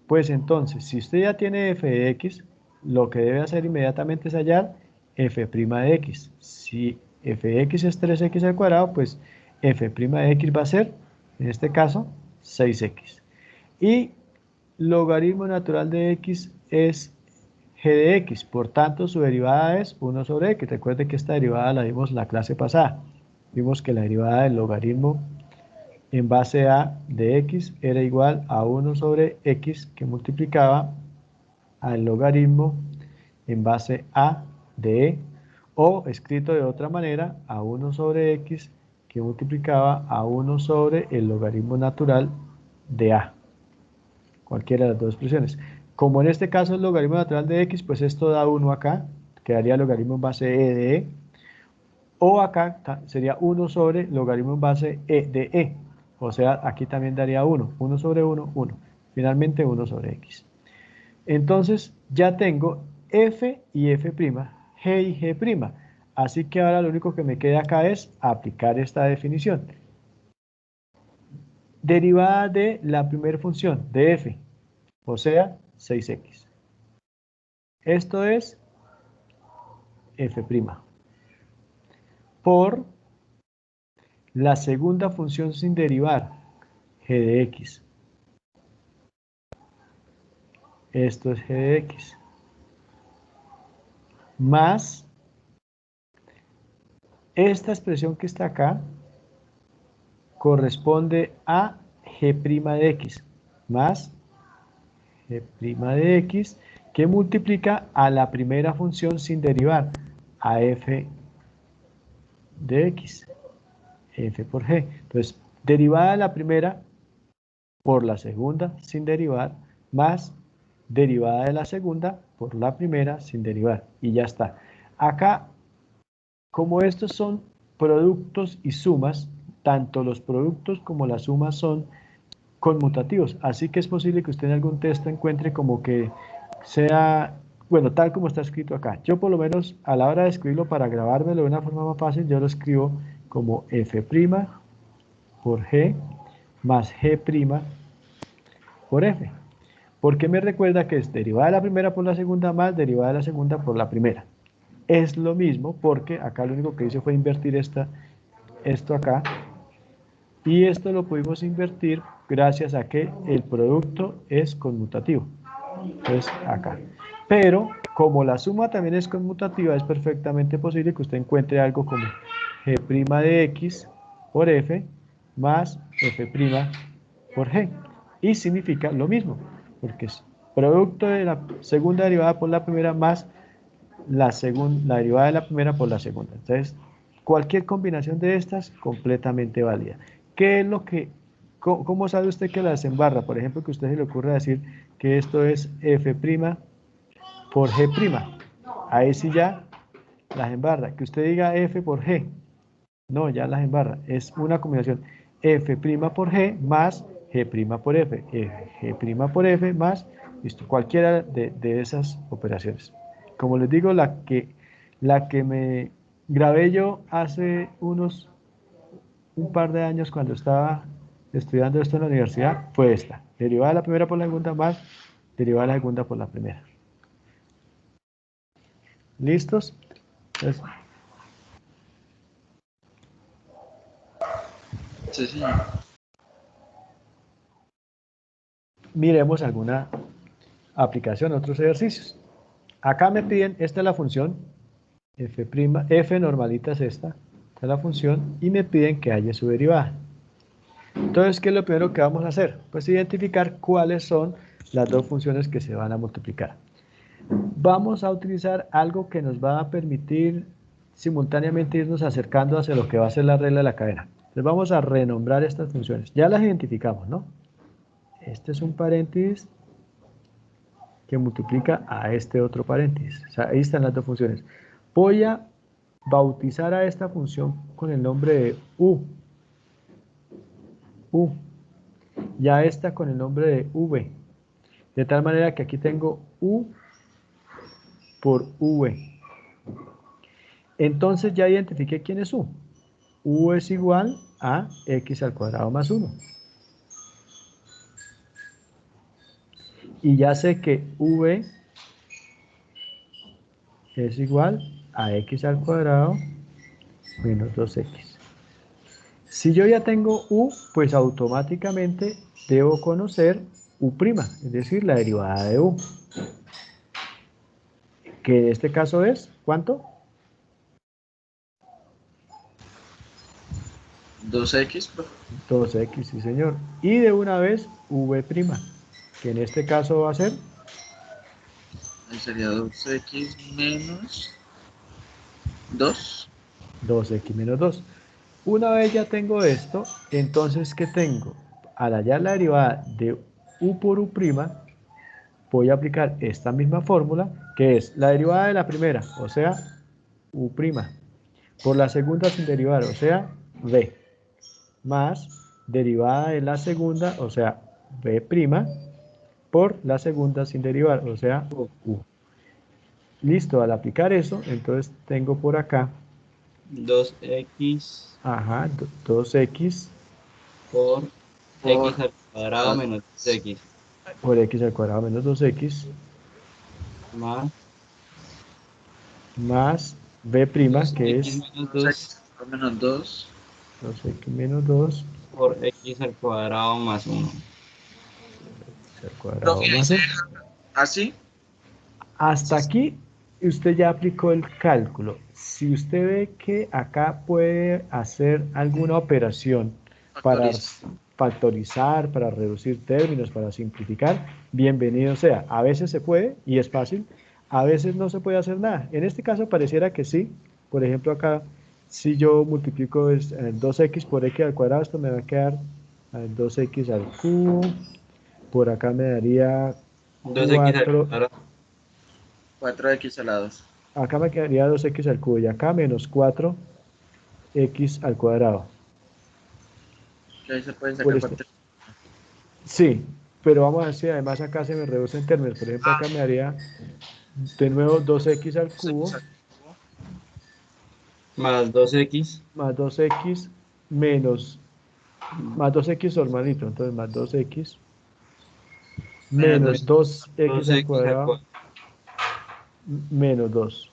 Pues entonces, si usted ya tiene f de x, lo que debe hacer inmediatamente es hallar f' de x. Si f de x es 3x al cuadrado, pues f' de x va a ser, en este caso, 6x. Y logaritmo natural de x es g de x, por tanto su derivada es 1 sobre x. Recuerden que esta derivada la vimos la clase pasada. Vimos que la derivada del logaritmo en base a de x era igual a 1 sobre x que multiplicaba al logaritmo en base a de e, o escrito de otra manera, a 1 sobre x que multiplicaba a 1 sobre el logaritmo natural de a. Cualquiera de las dos expresiones. Como en este caso el logaritmo natural de x, pues esto da 1 acá, quedaría logaritmo en base e de e. O acá sería 1 sobre logaritmo en base de e. O sea, aquí también daría 1. 1 sobre 1, 1. Finalmente 1 sobre x. Entonces ya tengo f y f', g y g'. Así que ahora lo único que me queda acá es aplicar esta definición. Derivada de la primera función de f, o sea, 6x. Esto es f'. Por la segunda función sin derivar, g de x. Esto es g de x. Más esta expresión que está acá corresponde a g' de x. Más g' de x que multiplica a la primera función sin derivar, a f de x. F por g. Entonces, derivada de la primera por la segunda sin derivar, más derivada de la segunda por la primera sin derivar. Y ya está. Acá, como estos son productos y sumas, tanto los productos como las sumas son conmutativos. Así que es posible que usted en algún texto encuentre como que sea, bueno, tal como está escrito acá. Yo por lo menos a la hora de escribirlo para grabármelo de una forma más fácil, yo lo escribo como f' por g más g' por f. Porque me recuerda que es derivada de la primera por la segunda más derivada de la segunda por la primera. Es lo mismo porque acá lo único que hice fue invertir esto acá. Y esto lo pudimos invertir gracias a que el producto es conmutativo. Entonces acá. Pero como la suma también es conmutativa, es perfectamente posible que usted encuentre algo como g' de x por f más f' por g. Y significa lo mismo, porque es producto de la segunda derivada por la primera más la derivada de la primera por la segunda. Entonces, cualquier combinación de estas, completamente válida. ¿Qué es lo que, cómo sabe usted que las embarra? Por ejemplo, que a usted se le ocurre decir que esto es f' por g'. Ahí sí ya las embarra. Que usted diga f por g. No, ya las embarra. Es una combinación f' por g más g' por f. G' por f más, listo, cualquiera de esas operaciones. Como les digo, la que me grabé yo hace un par de años cuando estaba estudiando esto en la universidad fue esta. Derivada de la primera por la segunda más derivada de la segunda por la primera. ¿Listos? Entonces, Sí, sí. miremos alguna aplicación, otros ejercicios. Acá me piden, esta es la función, f' normalita es esta es la función, y me piden que haya su derivada. Entonces, ¿qué es lo primero que vamos a hacer? Pues identificar cuáles son las dos funciones que se van a multiplicar. Vamos a utilizar algo que nos va a permitir simultáneamente irnos acercando hacia lo que va a ser la regla de la cadena. Entonces vamos a renombrar estas funciones. Ya las identificamos, ¿no? Este es un paréntesis que multiplica a este otro paréntesis. O sea, ahí están las dos funciones. Voy a bautizar a esta función con el nombre de u. Y a esta con el nombre de v. De tal manera que aquí tengo u por v. Entonces ya identifiqué quién es u. U es igual a x al cuadrado más 1. Y ya sé que v es igual a x al cuadrado menos 2x. Si yo ya tengo u, pues automáticamente debo conocer u', es decir, la derivada de u. Que en este caso es, ¿cuánto? 2x, 2x, sí señor. Y de una vez v', que en este caso va a ser ahí sería 2x menos 2. 2x menos 2. Una vez ya tengo esto, entonces, ¿qué tengo? Al hallar la derivada de u por u', voy a aplicar esta misma fórmula, que es la derivada de la primera, o sea, u', por la segunda sin derivar, o sea, b, más derivada de la segunda, o sea, b', por la segunda sin derivar, o sea, u. Listo, al aplicar eso, entonces tengo por acá, 2x ajá, 2x por Por x al cuadrado menos 2x por x al cuadrado menos 2x más más b', que 2x es menos 2 2x menos 2. 2x menos 2 por x al cuadrado más 1. al cuadrado Profe, ahí más se 1. deja así. Hasta aquí usted ya aplicó el cálculo. Si usted ve que acá puede hacer alguna operación para Factoriza. factorizar, para reducir términos, para simplificar, bienvenido sea. A veces se puede y es fácil, a veces no se puede hacer nada. En este caso pareciera que sí. Por ejemplo, acá, si yo multiplico 2x por x al cuadrado, esto me va a quedar 2x al cubo. Por acá me daría 2x al 4. cuadrado 4x a la 2. Acá me quedaría 2x al cubo y acá menos 4x al cuadrado. Que ahí se pueden Por sacar este. factor. Sí, pero vamos a ver si además acá se me reducen términos. Por ejemplo, acá me daría de nuevo 2x al cubo 2x al cubo. más 2x más 2x menos más 2x normalito. Entonces más 2x Menos menos 2. 2x al 2x al cuadrado cuadrado menos 2.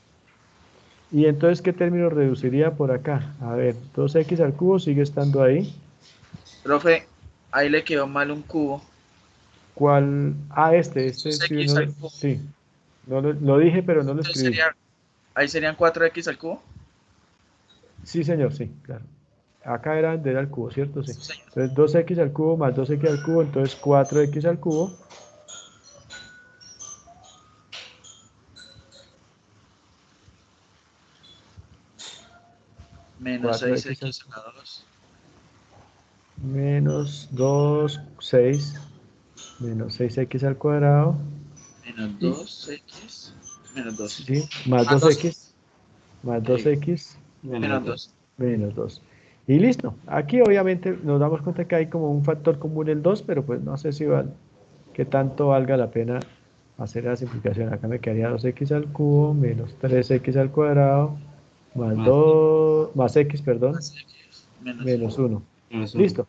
Y entonces, ¿qué término reduciría por acá? A ver, 2x al cubo sigue estando ahí. Profe, ahí le quedó mal un cubo. ¿Cuál? Ah, este sí, 2x al cubo. sí. No lo dije, pero no lo Entonces escribí. sería, ahí serían 4x al cubo. Sí, señor, sí, claro. Acá era el cubo, ¿cierto? Sí. Sí, señor. Entonces 2x al cubo más 2x al cubo, entonces 4x al cubo. Menos 4x al 6x cubo. a la 2. Menos 2, 6. Menos 6x al cuadrado. Menos Y, 2x. Menos 2. sí, más Más 2. 2x. Más 2x menos Menos 2. 2. menos 2. Y listo. Aquí obviamente nos damos cuenta que hay como un factor común el 2, pero pues no sé si qué tanto valga la pena hacer la simplificación. Acá me quedaría 2x al cubo menos 3x al cuadrado más Más 2 más x, perdón, Más x. Menos 1. menos 1. menos 1. Listo.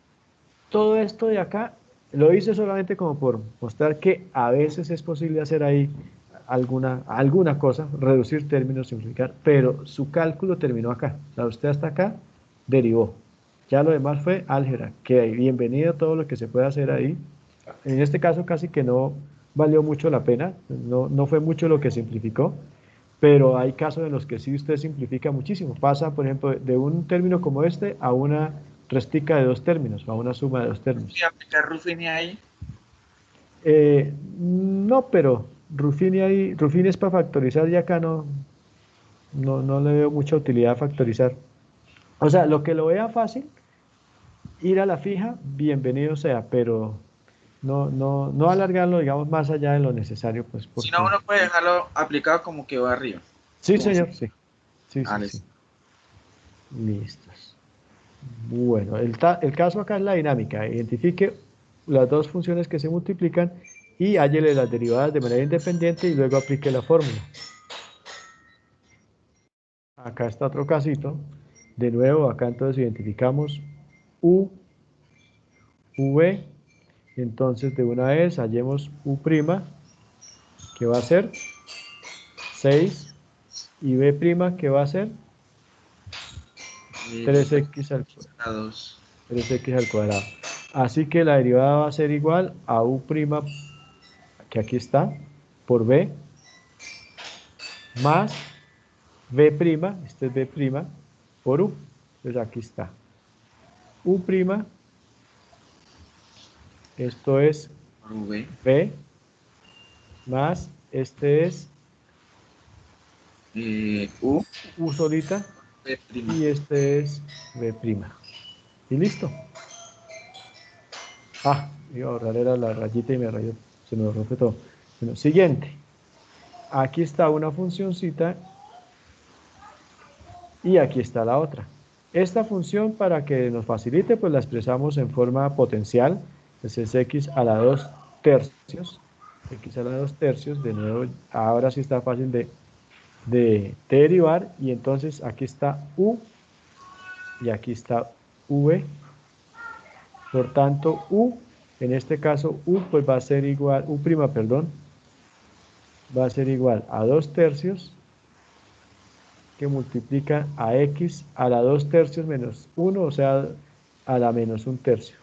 Todo esto de acá lo hice solamente como por mostrar que a veces es posible hacer ahí alguna cosa, reducir términos, simplificar, pero su cálculo terminó acá. O sea, usted hasta acá derivó. Ya lo demás fue álgebra, que bienvenido todo lo que se puede hacer ahí. En este caso casi que no valió mucho la pena, no fue mucho lo que simplificó, pero hay casos en los que sí usted simplifica muchísimo. Pasa, por ejemplo, de un término como este a una restica de dos términos, a una suma de dos términos. Y aplicar Ruffini ahí. No, pero Ruffini es para factorizar y acá no le veo mucha utilidad a factorizar. O sea, lo que lo vea fácil, ir a la fija, bienvenido sea, pero no alargarlo, digamos, más allá de lo necesario, pues Si no, porque... uno puede dejarlo aplicado como que va arriba. Sí, Como si. señor, sí. Sí, Ah, sí, sí. listo. Listos. Bueno, el caso acá es la dinámica. Identifique las dos funciones que se multiplican y hállele las derivadas de manera independiente y luego aplique la fórmula. Acá está otro casito. De nuevo, acá entonces identificamos U, V. Entonces, de una vez hallemos U', que va a ser 6, y B', que va a ser 3x al, 3x a la 2. 3x al cuadrado. Así que la derivada va a ser igual a U', que aquí está, por B, más B', este es B', por U. Entonces aquí está. U', esto es Por V. B, más este es U. U solita, B'. y este es B'. Y listo. Ah, iba a ahorrar era la rayita y me rayó, se me rompe todo. Bueno, siguiente. Aquí está una funcioncita Y aquí está la otra. Esta función, para que nos facilite, pues la expresamos en forma potencial. Entonces es x a la 2 tercios. X a la 2 tercios. De nuevo, ahora sí está fácil de derivar. Y entonces aquí está u y aquí está v. Por tanto, u, en este caso, u pues va a ser igual, u', perdón, va a ser igual a 2 tercios que multiplica a x a la 2 tercios menos 1, o sea, a la menos 1 tercio.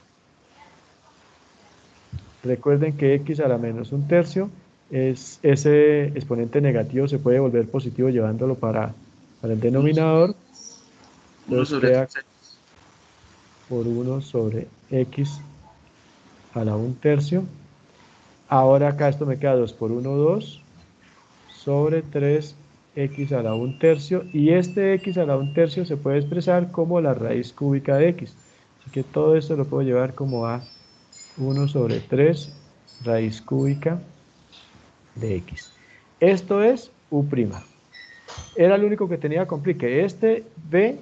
Recuerden que x a la menos 1 tercio, es ese exponente negativo se puede volver positivo llevándolo para el denominador. 1 Entonces sobre queda 3. por 1 sobre x a la 1 tercio. Ahora acá esto me queda 2 por 1, 2 sobre 3x a la 1 tercio, y este x a la 1 tercio se puede expresar como la raíz cúbica de x. Así que todo esto lo puedo llevar como a 1 sobre 3 raíz cúbica de x. Esto es u'. Era el único que tenía complique. Este b'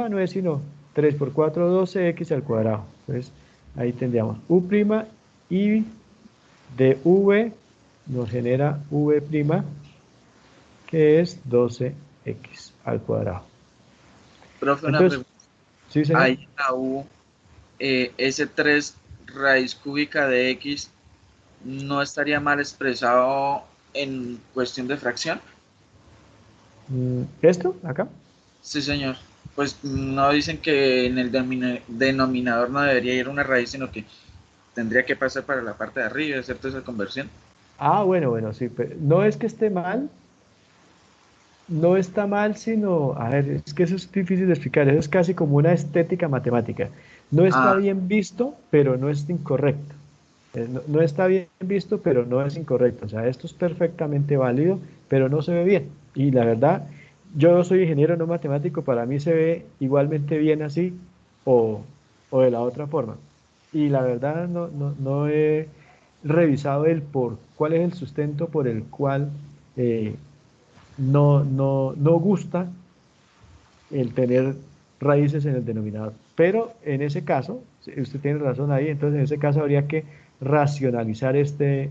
no es sino 3 por 4, 12 x al cuadrado. Entonces ahí tendríamos u' y de v nos genera v', que es 12x al cuadrado. Profe, una Entonces, pregunta. sí, señor. Ahí en la U, ese 3 raíz cúbica de X no estaría mal expresado en cuestión de fracción. ¿Esto? Acá. Sí, señor. Pues no dicen que en el denominador no debería ir una raíz, sino que tendría que pasar para la parte de arriba, ¿cierto? Esa conversión. Ah, bueno, sí. Pero no es que esté mal, no está mal, sino, a ver, es que eso es difícil de explicar. Eso es casi como una estética matemática. No está Ah, bien visto, pero no es incorrecto. No está bien visto, pero no es incorrecto. O sea, esto es perfectamente válido, pero no se ve bien. Y la verdad, yo soy ingeniero no matemático, para mí se ve igualmente bien así o, o de la otra forma. Y la verdad no he revisado cuál es el sustento por el cual no gusta el tener raíces en el denominador. Pero en ese caso, usted tiene razón ahí, entonces en ese caso habría que racionalizar este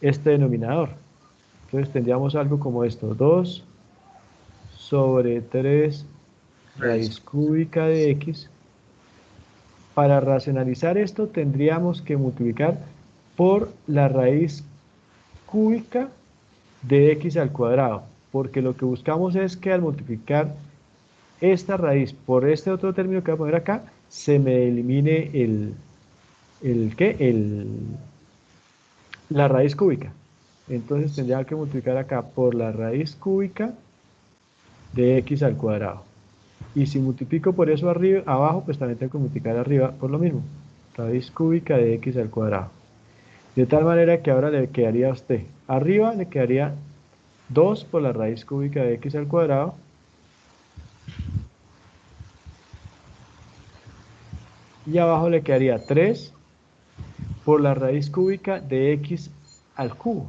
denominador. Entonces tendríamos algo como esto: 2 sobre 3 raíz. raíz cúbica de x. Para racionalizar esto tendríamos que multiplicar por la raíz cúbica de x al cuadrado, porque lo que buscamos es que al multiplicar esta raíz por este otro término que voy a poner acá, se me elimine ¿qué? La raíz cúbica. Entonces tendría que multiplicar acá por la raíz cúbica de x al cuadrado. Y si multiplico por eso arriba, abajo, pues también tengo que multiplicar arriba por lo mismo. Raíz cúbica de x al cuadrado. De tal manera que ahora le quedaría a usted, arriba le quedaría 2 por la raíz cúbica de x al cuadrado, y abajo le quedaría 3 por la raíz cúbica de x al cubo.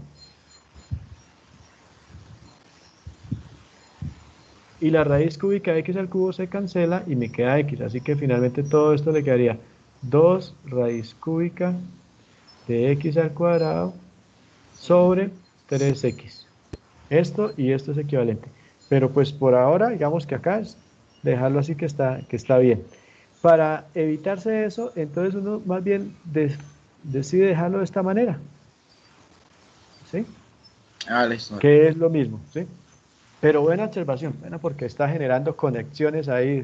Y la raíz cúbica de x al cubo se cancela y me queda x. Así que finalmente todo esto le quedaría 2 raíz cúbica de x al cuadrado sobre 3x. Esto y esto es equivalente. Pero pues por ahora, digamos que acá es dejarlo así que está bien. Para evitarse eso, entonces uno más bien decide dejarlo de esta manera. ¿Sí? Ah, listo. Que es lo mismo. ¿Sí? Pero buena observación, bueno, porque está generando conexiones ahí.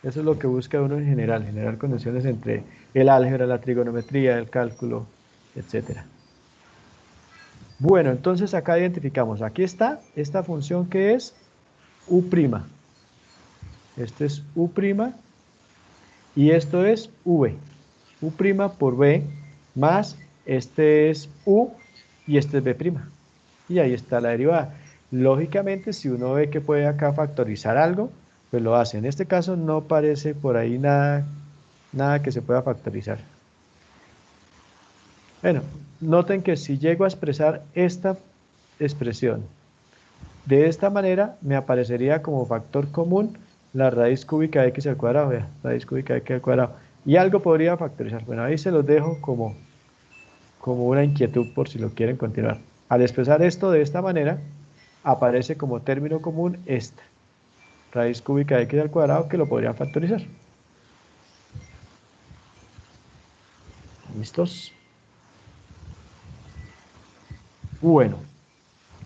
Eso es lo que busca uno en general, generar conexiones entre el álgebra, la trigonometría, el cálculo, etcétera. Bueno, entonces acá identificamos, aquí está esta función que es u'. Este es u' y esto es v. U' por v más este es u y este es b'. Y ahí está la derivada. Lógicamente, si uno ve que puede acá factorizar algo, pues lo hace. En este caso no parece por ahí nada que se pueda factorizar. Bueno, noten que si llego a expresar esta expresión de esta manera me aparecería como factor común la raíz cúbica de x al cuadrado, vea, raíz cúbica de x al cuadrado. Y algo podría factorizar. Bueno, ahí se los dejo como una inquietud por si lo quieren continuar. Al expresar esto de esta manera, aparece como término común esta raíz cúbica de x al cuadrado que lo podrían factorizar. ¿Listos? Bueno,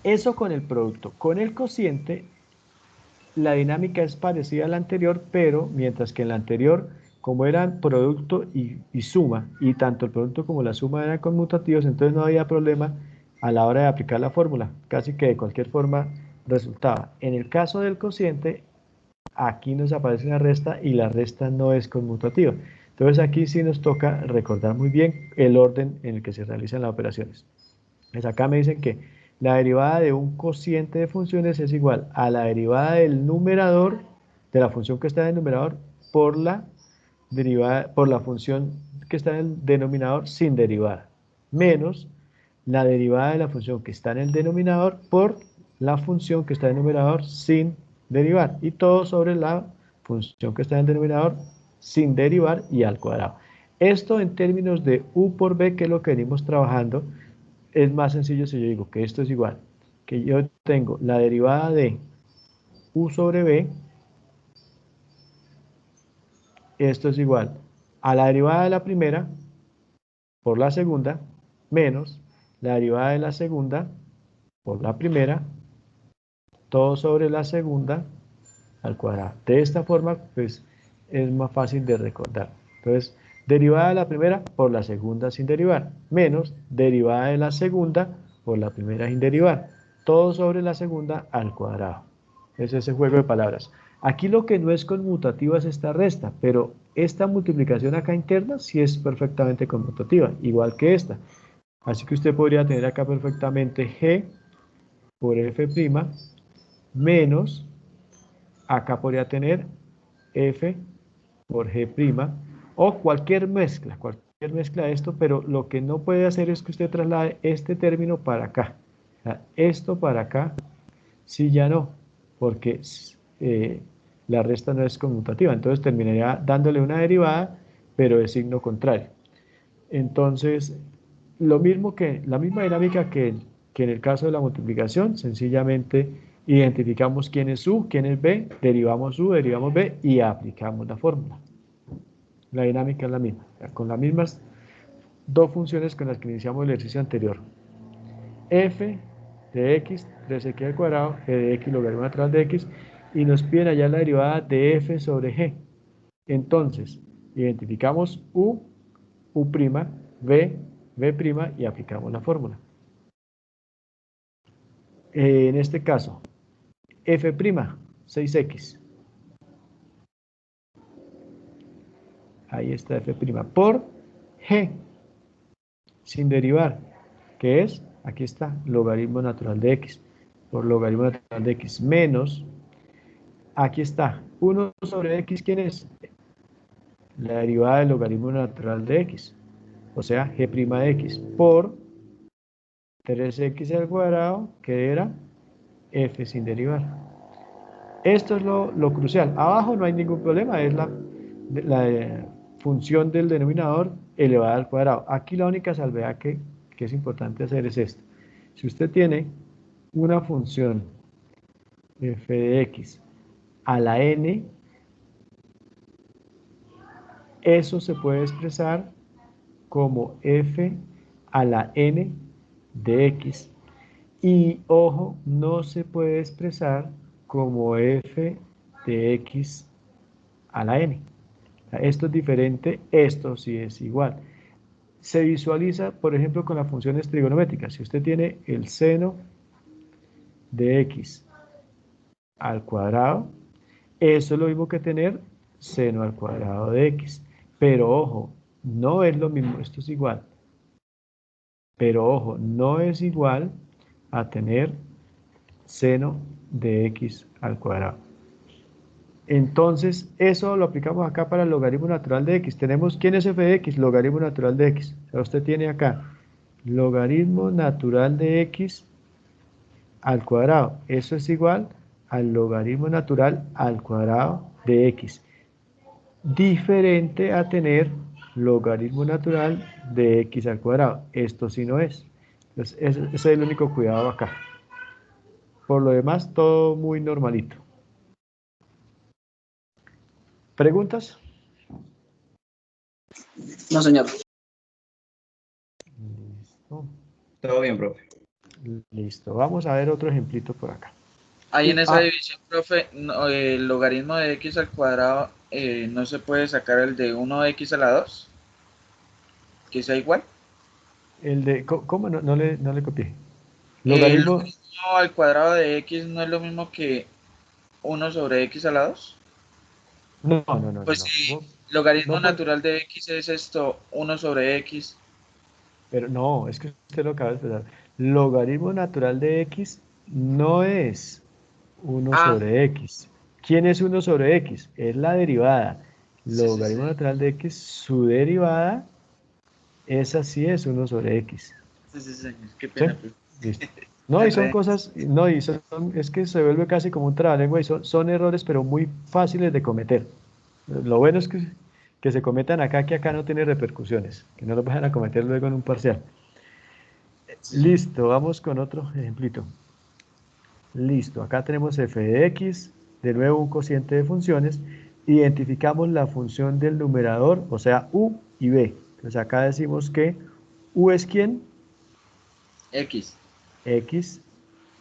eso con el producto. Con el cociente, la dinámica es parecida a la anterior, pero mientras que en la anterior, como eran producto y suma, y tanto el producto como la suma eran conmutativos, entonces no había problema a la hora de aplicar la fórmula. Casi que de cualquier forma resultaba. En el caso del cociente, aquí nos aparece una resta y la resta no es conmutativa. Entonces aquí sí nos toca recordar muy bien el orden en el que se realizan las operaciones. Pues acá me dicen que la derivada de un cociente de funciones es igual a la derivada del numerador, de la función que está en el numerador, por la función que está en el denominador sin derivar, menos la derivada de la función que está en el denominador por la función que está en el numerador sin derivar, y todo sobre la función que está en el denominador sin derivar y al cuadrado. Esto en términos de u por b, que es lo que venimos trabajando, es más sencillo si yo digo que esto es igual, que yo tengo la derivada de u sobre b, esto es igual a la derivada de la primera por la segunda, menos la derivada de la segunda por la primera, todo sobre la segunda al cuadrado. De esta forma, pues, es más fácil de recordar. Entonces, derivada de la primera por la segunda sin derivar, menos derivada de la segunda por la primera sin derivar, todo sobre la segunda al cuadrado. Es ese juego de palabras. Aquí lo que no es conmutativa es esta resta, pero esta multiplicación acá interna sí es perfectamente conmutativa, igual que esta. Así que usted podría tener acá perfectamente g por f' menos, acá podría tener f por g' o cualquier mezcla de esto, pero lo que no puede hacer es que usted traslade este término para acá. O sea, esto para acá, sí ya no, porque la resta no es conmutativa, entonces terminaría dándole una derivada, pero de signo contrario. Entonces, la misma dinámica que en el caso de la multiplicación, sencillamente identificamos quién es u, quién es b, derivamos u, derivamos b y aplicamos la fórmula. La dinámica es la misma, con las mismas dos funciones con las que iniciamos el ejercicio anterior. F de x, 3x al cuadrado, g de x, logaritmo natural de x, y nos piden allá la derivada de f sobre g. Entonces, identificamos u, u', b, b' y aplicamos la fórmula. En este caso, f', 6x. Ahí está f' por g, sin derivar, que es, aquí está, logaritmo natural de x, por logaritmo natural de x, menos, aquí está, 1 sobre x, ¿quién es? La derivada del logaritmo natural de x, o sea, g' de x, por 3x al cuadrado, que era f sin derivar. Esto es lo crucial. Abajo no hay ningún problema, es la función del denominador elevada al cuadrado. Aquí la única salvedad que es importante hacer es esto. Si usted tiene una función f de x a la n, eso se puede expresar como f a la n de x. Y, ojo, no se puede expresar como f de x a la n. Esto es diferente, esto sí es igual. Se visualiza, por ejemplo, con las funciones trigonométricas. Si usted tiene el seno de x al cuadrado, eso es lo mismo que tener seno al cuadrado de x. Pero ojo, no es lo mismo, esto es igual. Pero ojo, no es igual a tener seno de x al cuadrado. Entonces, eso lo aplicamos acá para el logaritmo natural de x. Tenemos, ¿quién es f de x? Logaritmo natural de x. O sea, usted tiene acá logaritmo natural de x al cuadrado. Eso es igual al logaritmo natural al cuadrado de x. Diferente a tener logaritmo natural de x al cuadrado. Esto sí no es. Entonces, ese es el único cuidado acá. Por lo demás, todo muy normalito. ¿Preguntas? No, señor. Listo. Todo bien, profe. Listo. Vamos a ver otro ejemplito por acá. Ahí en esa Ah, división, profe, el logaritmo de x al cuadrado no se puede sacar el de 1x a la 2, que sea igual. el de, ¿cómo? No le copié. El Logaritmo, logaritmo al cuadrado de x no es lo mismo que 1 sobre x a la 2. Pues no. si logaritmo No por, natural de x es esto, 1 sobre x. pero no, es que usted lo acaba de expresar. Logaritmo natural de x no es 1 Ah, sobre x. ¿Quién es 1 sobre x? Es la derivada. sí, sí, sí. Logaritmo natural de x, su derivada, esa sí es 1 sobre x. Sí, sí, señor. Qué ¿Sí? pena, pues. Listo. No, Me y son enredé. cosas, no, es que se vuelve casi como un trabalengua y son errores, pero muy fáciles de cometer. Lo bueno es que se cometan acá, que acá no tiene repercusiones, que no lo vayan a cometer luego en un parcial. Sí, sí. Listo, vamos con otro ejemplito. Listo, acá tenemos f de x, de nuevo un cociente de funciones, identificamos la función del numerador, o sea, u y b. Entonces acá decimos que u es quién, X. x,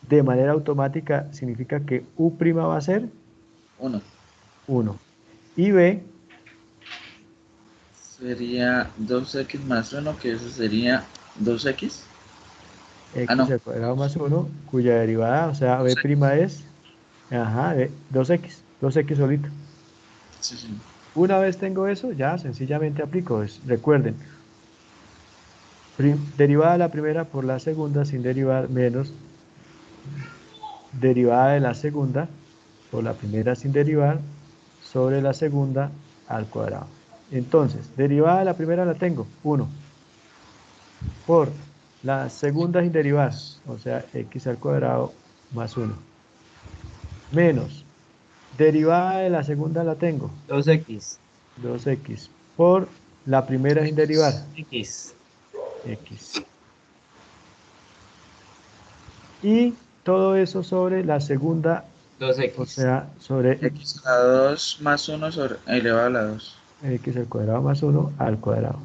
de manera automática significa que u' va a ser 1. 1. Y b, Sería 2x más 1, que eso sería 2x. Ah, x no. al cuadrado más 1, cuya derivada, o sea, b' 2x. es, ajá, 2x solito. Sí, sí. Una vez tengo eso, ya sencillamente aplico. Recuerden, derivada de la primera por la segunda sin derivar menos derivada de la segunda por la primera sin derivar sobre la segunda al cuadrado. Entonces, derivada de la primera la tengo, 1, por la segunda sin derivar, o sea, x al cuadrado más 1, menos derivada de la segunda la tengo, 2x. 2x, por la primera sin derivar, X. x. Y todo eso sobre la segunda, o 2x. sea, sobre X a la 2 más 1 sobre elevado a la 2. x al cuadrado más 1 al cuadrado.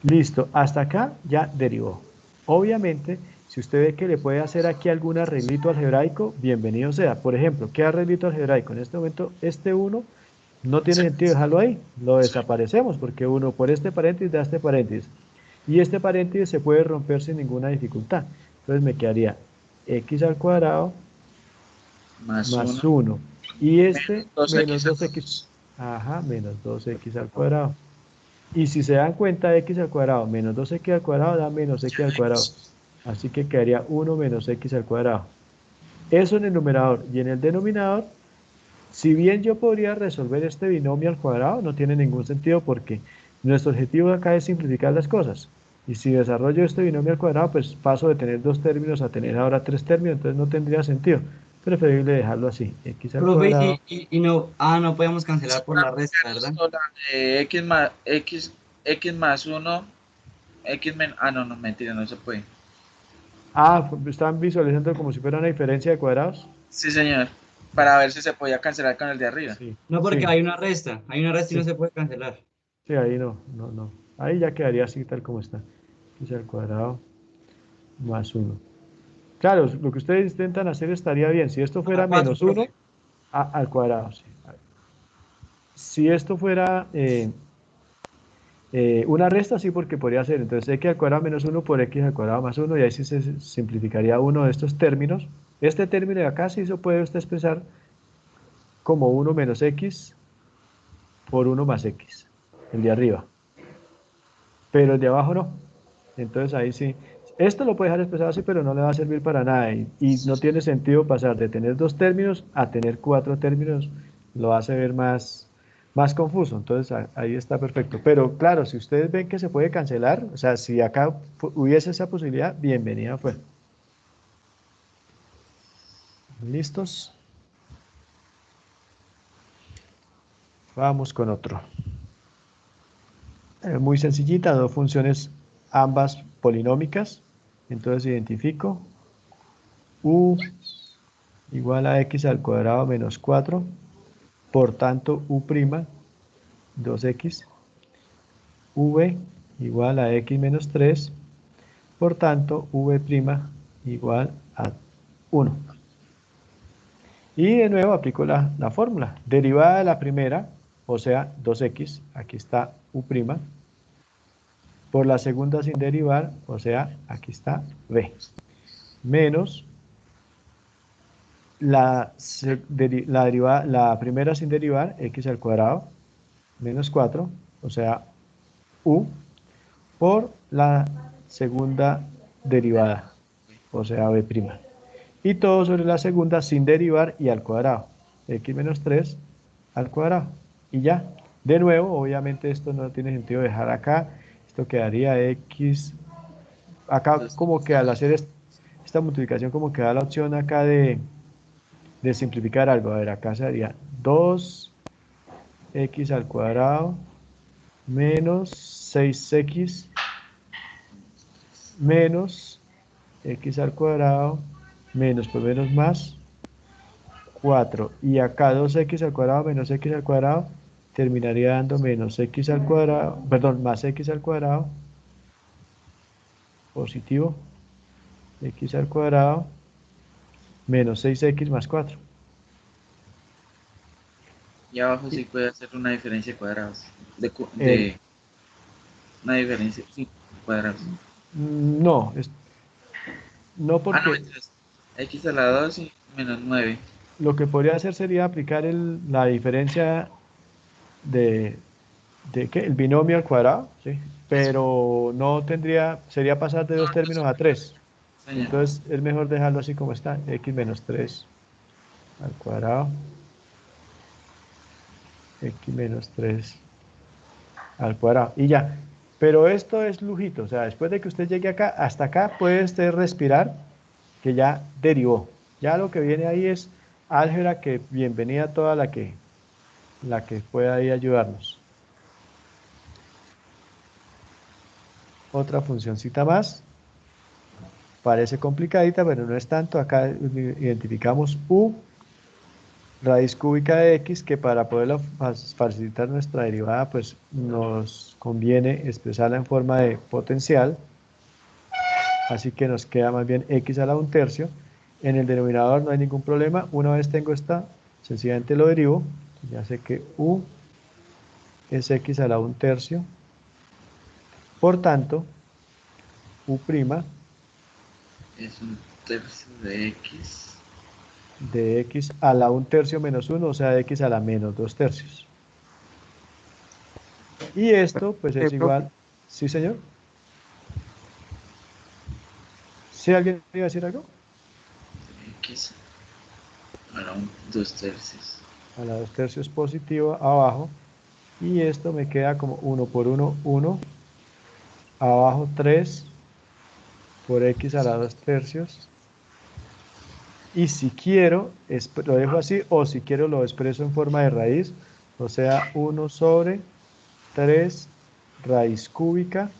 Listo, hasta acá ya derivó. Obviamente, si usted ve que le puede hacer aquí algún arreglito algebraico, bienvenido sea. Por ejemplo, ¿qué arreglito algebraico? En este momento, este 1 no tiene sentido dejarlo ahí, lo desaparecemos porque 1 por este paréntesis da este paréntesis. Y este paréntesis se puede romper sin ninguna dificultad. Entonces me quedaría x al cuadrado Más 1 más 1. Y este menos 2x menos a la 2x. 2. Ajá, menos 2x al cuadrado. Y si se dan cuenta, x al cuadrado menos 2x al cuadrado da menos x al cuadrado. Así que quedaría 1 menos x al cuadrado. Eso en el numerador. Y en el denominador, si bien yo podría resolver este binomio al cuadrado, no tiene ningún sentido porque nuestro objetivo acá es simplificar las cosas. Y si desarrollo este binomio al cuadrado, pues paso de tener 2 términos a tener ahora 3 términos, entonces no tendría sentido. Preferible dejarlo así, x al Profe, cuadrado. y no, no podemos cancelar por Para la resta, aplicar ¿verdad? esto, la de x más 1, x menos... Ah, no, no, mentira, no se puede. Ah, están visualizando como si fuera una diferencia de cuadrados. Sí, señor. Para ver si se podía cancelar con el de arriba. Sí, No, porque sí, hay una resta y no sí, se puede cancelar. sí, ahí no. Ahí ya quedaría así tal como está. X al cuadrado más 1. Claro, lo que ustedes intentan hacer estaría bien. Si esto A la fuera 4, menos 1 profe. al cuadrado. Sí. Si esto fuera una resta, sí, porque podría ser. Entonces, x al cuadrado menos 1 por x al cuadrado más 1, y ahí sí se simplificaría uno de estos términos. Este término de acá sí se puede usted expresar como 1 menos x por 1 más x, el de arriba. Pero el de abajo no. Entonces ahí sí. Esto lo puede dejar expresado así, pero no le va a servir para nada. Y no tiene sentido pasar de tener 2 términos a tener 4 términos. Lo hace ver más confuso. Entonces ahí está perfecto. Pero claro, si ustedes ven que se puede cancelar, o sea, si acá hubiese esa posibilidad, bienvenida fue. ¿Listos? Vamos con otro. Muy sencillita, dos funciones ambas polinómicas. Entonces identifico u igual a x al cuadrado menos 4. Por tanto, u', 2x. V igual a x menos 3. Por tanto, v' igual a 1. Y de nuevo aplico la fórmula. Derivada de la primera, o sea, 2x, aquí está u', por la segunda sin derivar, o sea, aquí está v, menos la primera sin derivar, x al cuadrado, menos 4, o sea, u, por la segunda derivada, o sea, v'. Y todo sobre la segunda sin derivar y al cuadrado, x menos 3 al cuadrado. Y ya, de nuevo, obviamente esto no tiene sentido dejar acá, esto quedaría x, acá como que al hacer esta multiplicación como que da la opción acá de simplificar algo. A ver, acá sería 2x al cuadrado menos 6x menos x al cuadrado menos, pues menos más 4. Y acá 2x al cuadrado menos x al cuadrado terminaría dando menos x al cuadrado, perdón, más x al cuadrado, positivo, x al cuadrado menos 6x más 4. Y abajo sí puede hacer una diferencia de cuadrados. El, Una diferencia, sí, cuadrados. no, no No, porque entonces, x a la 2 y menos 9. lo que podría hacer sería aplicar la diferencia de ¿qué? El binomio al cuadrado, ¿sí? Eso. Pero no tendría, sería pasar de No, dos términos a 3. señor. Entonces es mejor dejarlo así como está, x menos 3 al cuadrado, x menos 3 al cuadrado, y ya. Pero esto es lujito, o sea, después de que usted llegue acá, hasta acá puede usted respirar, que ya derivó. Ya lo que viene ahí es álgebra, que bienvenida toda la que pueda ahí ayudarnos. Otra funcioncita más. Parece complicadita, pero no es tanto. Acá identificamos u, raíz cúbica de x, que para poder facilitar nuestra derivada, pues nos conviene expresarla en forma de potencial. Así que nos queda más bien x a la 1/3. En el denominador no hay ningún problema. Una vez tengo esta, sencillamente lo derivo. Ya sé que u es x a la 1/3. Por tanto, u' Es un tercio de x. de x a la 1/3 menos 1, o sea, de x a la menos 2/3. Y esto, pues es igual. ¿Sí, señor? ¿Sí alguien iba a decir algo? X a la 2/3. A la 2/3 positivo abajo. Y esto me queda como 1 por 1, 1. Abajo 3 por x a la 2/3. Y si quiero, lo dejo así, o si quiero lo expreso en forma de raíz. O sea, 1 sobre 3 raíz cúbica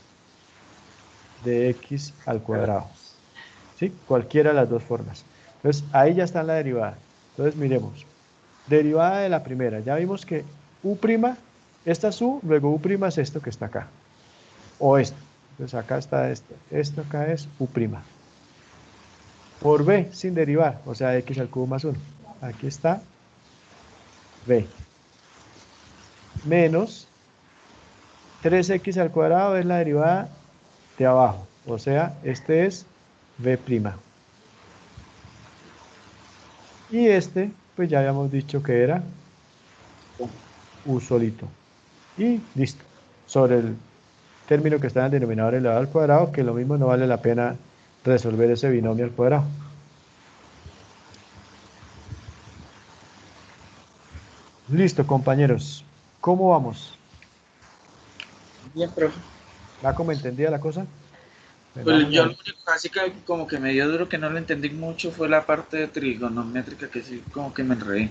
de x al cuadrado. ¿Sí? Cualquiera de las dos formas. Entonces, ahí ya está la derivada. Entonces, miremos. Derivada de la primera. Ya vimos que u', esta es u, luego u' es esto que está acá. O esto. Entonces, acá está esto. Esto acá es u'. Por b, sin derivar, o sea, x al cubo más 1. Aquí está b. Menos 3x al cuadrado es la derivada de abajo. O sea, este es b'. Y este, pues ya habíamos dicho que era u solito. Y listo. Sobre el término que está en el denominador elevado al cuadrado, que lo mismo no vale la pena resolver ese binomio al cuadrado. Listo, compañeros. ¿Cómo vamos? Bien, profe. ¿Va como entendida la cosa? Pues Pues vamos a yo lo ver. único así que como que me dio duro que no lo entendí mucho fue la parte de trigonométrica que sí como que me enredé.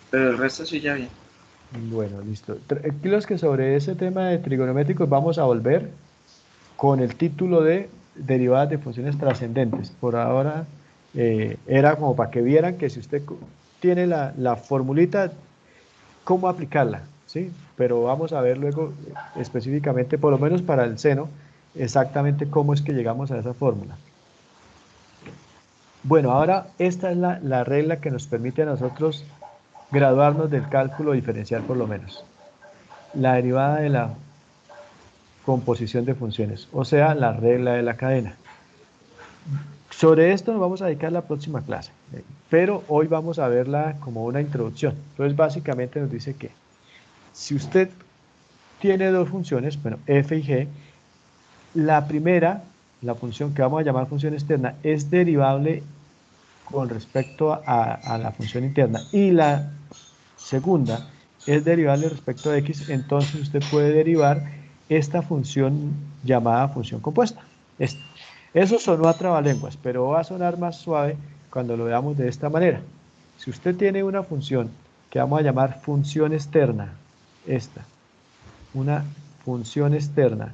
Pero el resto sí ya bien. Bueno, listo. Tranquilos que sobre ese tema de trigonométricos vamos a volver con el título de derivadas de funciones trascendentes. Por ahora era como para que vieran que si usted tiene la formulita, cómo aplicarla, ¿sí? Pero vamos a ver luego específicamente, por lo menos para el seno, exactamente cómo es que llegamos a esa fórmula. Bueno, ahora esta es la regla que nos permite a nosotros graduarnos del cálculo diferencial por lo menos. La derivada de la composición de funciones, o sea, la regla de la cadena. Sobre esto nos vamos a dedicar la próxima clase, pero hoy vamos a verla como una introducción. Entonces, básicamente nos dice que si usted tiene dos funciones, bueno, f y g, la primera, la función que vamos a llamar función externa, es derivable con respecto a la función interna y la segunda es derivable respecto a x, entonces usted puede derivar esta función llamada función compuesta. Eso sonó a trabalenguas, pero va a sonar más suave cuando lo veamos de esta manera. Si usted tiene una función que vamos a llamar función externa, esta, una función externa,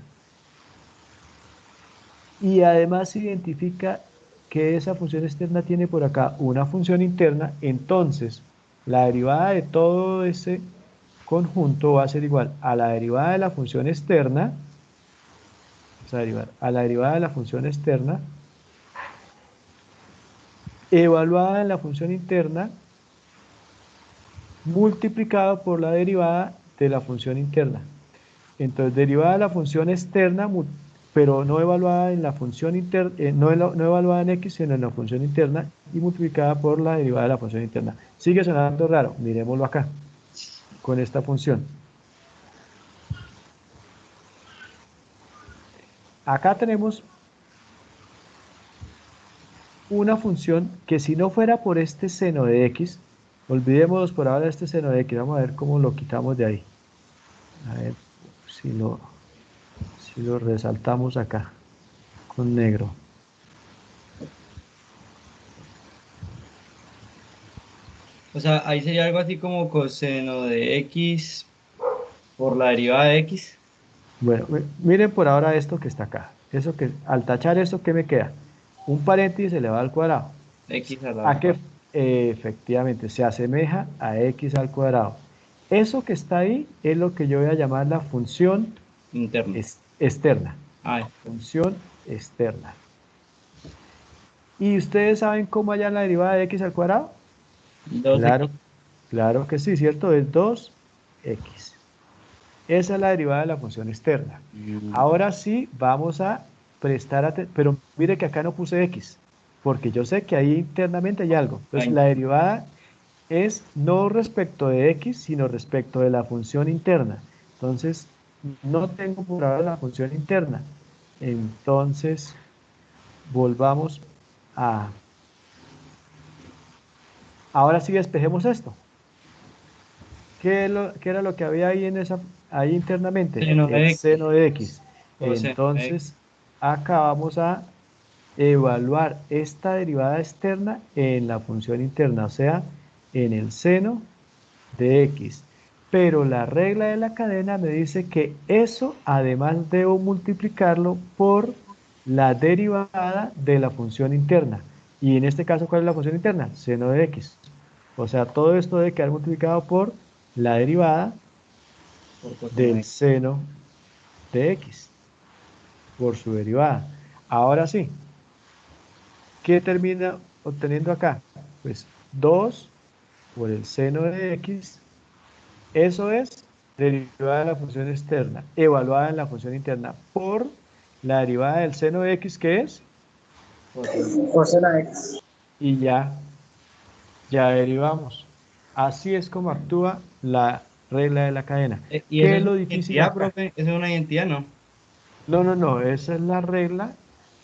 y además se identifica que esa función externa tiene por acá una función interna, entonces la derivada de todo ese conjunto va a ser igual a la derivada de la función externa, o sea, a la derivada de la función externa, evaluada en la función interna, multiplicado por la derivada de la función interna. Entonces, derivada de la función externa, pero no evaluada en la función interna, no evaluada en x, sino en la función interna, y multiplicada por la derivada de la función interna. Sigue sonando raro, miremoslo acá, con esta función. Acá tenemos una función que si no fuera por este seno de x, olvidémonos por ahora de este seno de x, vamos a ver cómo lo quitamos de ahí. A ver si lo resaltamos acá con negro. O sea, ahí sería algo así como coseno de x por la derivada de x. Bueno, miren por ahora esto que está acá. Eso que, al tachar esto, ¿qué me queda? Un paréntesis elevado al cuadrado. X a la ¿A qué? cuadrada Efectivamente, se asemeja a x al cuadrado. Eso que está ahí es lo que yo voy a llamar la función interna. externa. Ah, Función externa. ¿Y ustedes saben cómo hallar la derivada de x al cuadrado? 2x. Claro, claro que sí, ¿cierto? Es 2x. Esa es la derivada de la función externa. Ahora sí, vamos a prestar atención, pero mire que acá no puse x, porque yo sé que ahí internamente hay algo. Entonces, la derivada es no respecto de x, sino respecto de la función interna. Entonces, no tengo por ahora la función interna. Entonces, volvamos a... Ahora sí despejemos esto. ¿Qué era lo que había ahí ahí internamente? Seno El de x. seno de x. Coseno de x. Entonces, acá vamos a evaluar esta derivada externa en la función interna, o sea, en el seno de x. Pero la regla de la cadena me dice que eso además debo multiplicarlo por la derivada de la función interna. Y en este caso, ¿cuál es la función interna? Seno de x. O sea, todo esto debe quedar multiplicado por la derivada Por coseno de del x. seno de x, por su derivada. Ahora sí, ¿qué termina obteniendo acá? Pues 2 por el seno de x, eso es derivada de la función externa, evaluada en la función interna, por la derivada del seno de x, que es, Coseno de x. y ya derivamos. Así es como actúa la regla de la cadena. ¿Y eso ¿Qué es es lo una difícil identidad, acá? profe? Eso es una identidad, ¿no? No, no, no, esa es la regla.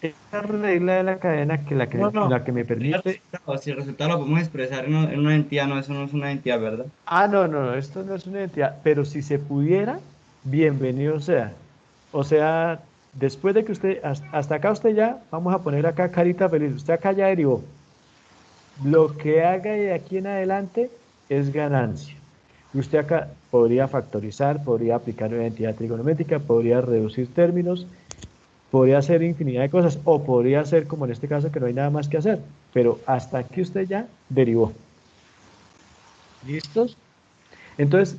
Esta regla de la cadena que No, no. la que me El permite. resultado, si el resultado lo podemos expresar en una entidad, no, eso no es una entidad, ¿verdad? Ah, no, no, no, esto no es una identidad, pero si se pudiera, bienvenido sea. O sea, después de que usted, hasta acá usted ya, vamos a poner acá carita feliz, usted acá ya derivó. Lo que haga de aquí en adelante es ganancia. Usted acá podría factorizar, podría aplicar una identidad trigonométrica, podría reducir términos, podría hacer infinidad de cosas, o podría hacer como en este caso que no hay nada más que hacer, pero hasta aquí usted ya derivó. ¿Listos? Entonces,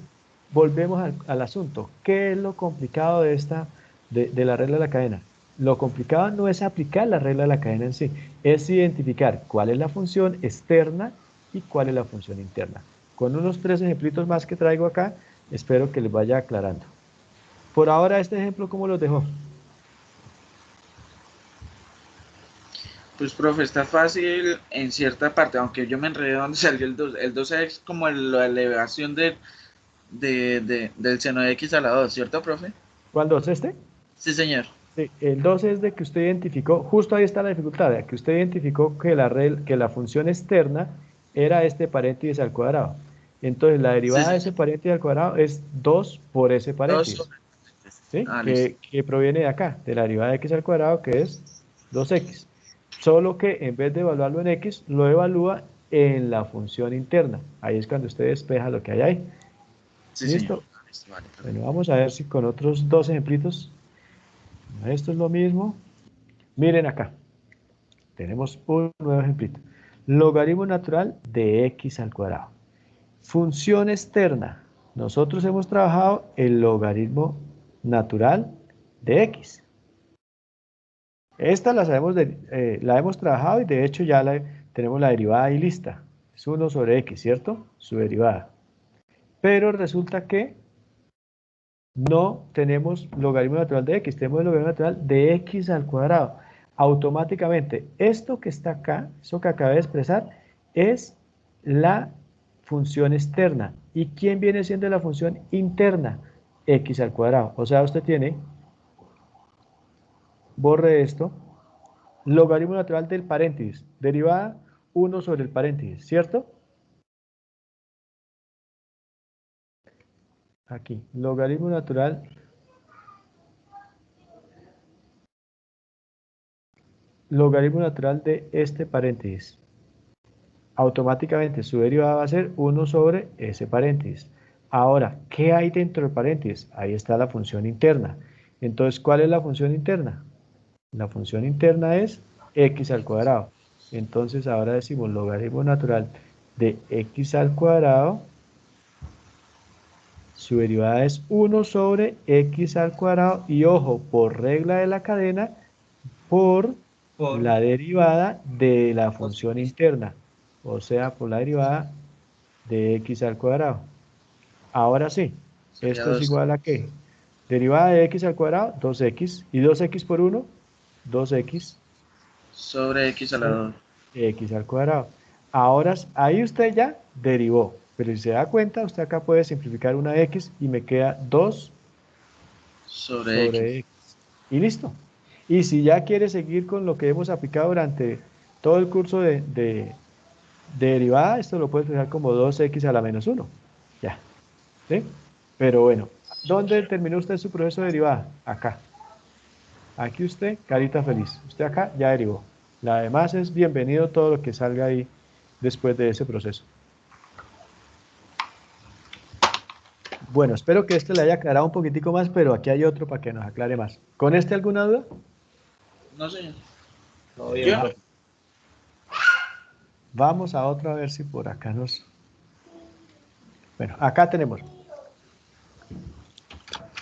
volvemos al asunto. ¿Qué es lo complicado de la regla de la cadena? Lo complicado no es aplicar la regla de la cadena en sí, es identificar cuál es la función externa y cuál es la función interna. Con unos 3 ejemplitos más que traigo acá, espero que les vaya aclarando. Por ahora, este ejemplo, ¿cómo los dejo? Pues, profe, está fácil en cierta parte, aunque yo me enredé donde salió el 2. El 2 es como la elevación del seno de x a la 2, ¿cierto, profe? ¿Cuál 2? ¿Este? Sí, señor. Sí, el 2 es de que usted identificó, justo ahí está la dificultad, de que usted identificó que la función externa era este paréntesis al cuadrado. Entonces, la derivada de ese paréntesis al cuadrado es 2 por ese 2 paréntesis, sobre... ¿sí? listo. Que proviene de acá, de la derivada de x al cuadrado, que es 2x. Solo que en vez de evaluarlo en x, lo evalúa en la función interna. Ahí es cuando usted despeja lo que hay ahí. Sí, ¿Listo? señor. Listo, vale, profe. Bueno, vamos a ver si con otros 2 ejemplitos. Esto es lo mismo. Miren acá. Tenemos un nuevo ejemplito. Logaritmo natural de x al cuadrado. Función externa. Nosotros hemos trabajado el logaritmo natural de x. Esta la hemos trabajado y de hecho ya tenemos la derivada ahí lista. Es 1 sobre x, ¿cierto? Su derivada. Pero resulta que no tenemos logaritmo natural de x, tenemos el logaritmo natural de x al cuadrado. Automáticamente, esto que está acá, eso que acabé de expresar, es la función externa. ¿Y quién viene siendo la función interna? X al cuadrado. O sea, usted tiene, borre esto, logaritmo natural del paréntesis, derivada 1 sobre el paréntesis, ¿cierto? Aquí, logaritmo natural de este paréntesis. Automáticamente su derivada va a ser 1 sobre ese paréntesis. Ahora, ¿qué hay dentro del paréntesis? Ahí está la función interna. Entonces, ¿cuál es la función interna? La función interna es x al cuadrado. Entonces, ahora decimos logaritmo natural de x al cuadrado. Su derivada es 1 sobre x al cuadrado. Y ojo, por regla de la cadena, por la derivada de la función interna, o sea, por la derivada de x al cuadrado. Ahora sí, Sería esto es 2 igual a ¿qué? Derivada de x al cuadrado, 2x, y 2x por 1, 2x sobre x a la sobre 2 x al cuadrado. Ahora, ahí usted ya derivó, pero si se da cuenta, usted acá puede simplificar una x y me queda 2 sobre x. sobre x. Y listo. Y si ya quiere seguir con lo que hemos aplicado durante todo el curso de derivada, esto lo puede expresar como 2x a la menos 1. Ya. ¿Sí? Pero bueno, ¿dónde terminó usted su proceso de derivada? Acá. Aquí usted, carita feliz. Usted acá ya derivó. La demás es bienvenido todo lo que salga ahí después de ese proceso. Bueno, espero que este le haya aclarado un poquitico más, pero aquí hay otro para que nos aclare más. ¿Con este alguna duda? No, señor. Todo bien, Yo, profe. Vamos a otro a ver si por acá nos... Bueno, acá tenemos.